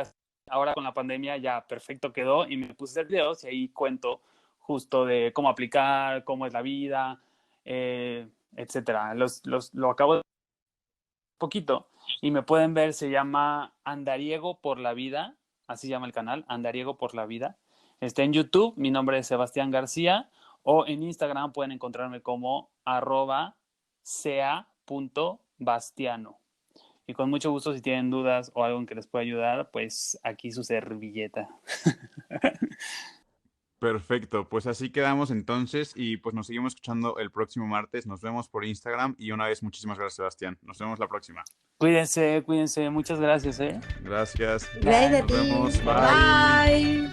ahora con la pandemia ya perfecto quedó, y me puse a hacer videos y ahí cuento justo de cómo aplicar, cómo es la vida, etcétera. Lo acabo de poquito, y me pueden ver, se llama Andariego por la Vida, así se llama el canal, Andariego por la Vida. Está en YouTube, mi nombre es Sebastián García, o en Instagram pueden encontrarme como @sea.bastiano. Y con mucho gusto, si tienen dudas o algo en que les pueda ayudar, pues aquí su servilleta. Perfecto, pues así quedamos entonces, y pues nos seguimos escuchando el próximo martes. Nos vemos por Instagram, y una vez muchísimas gracias, Sebastián. Nos vemos la próxima. Cuídense, muchas gracias. Gracias. Gracias a Nos ti. vemos. Bye. Bye.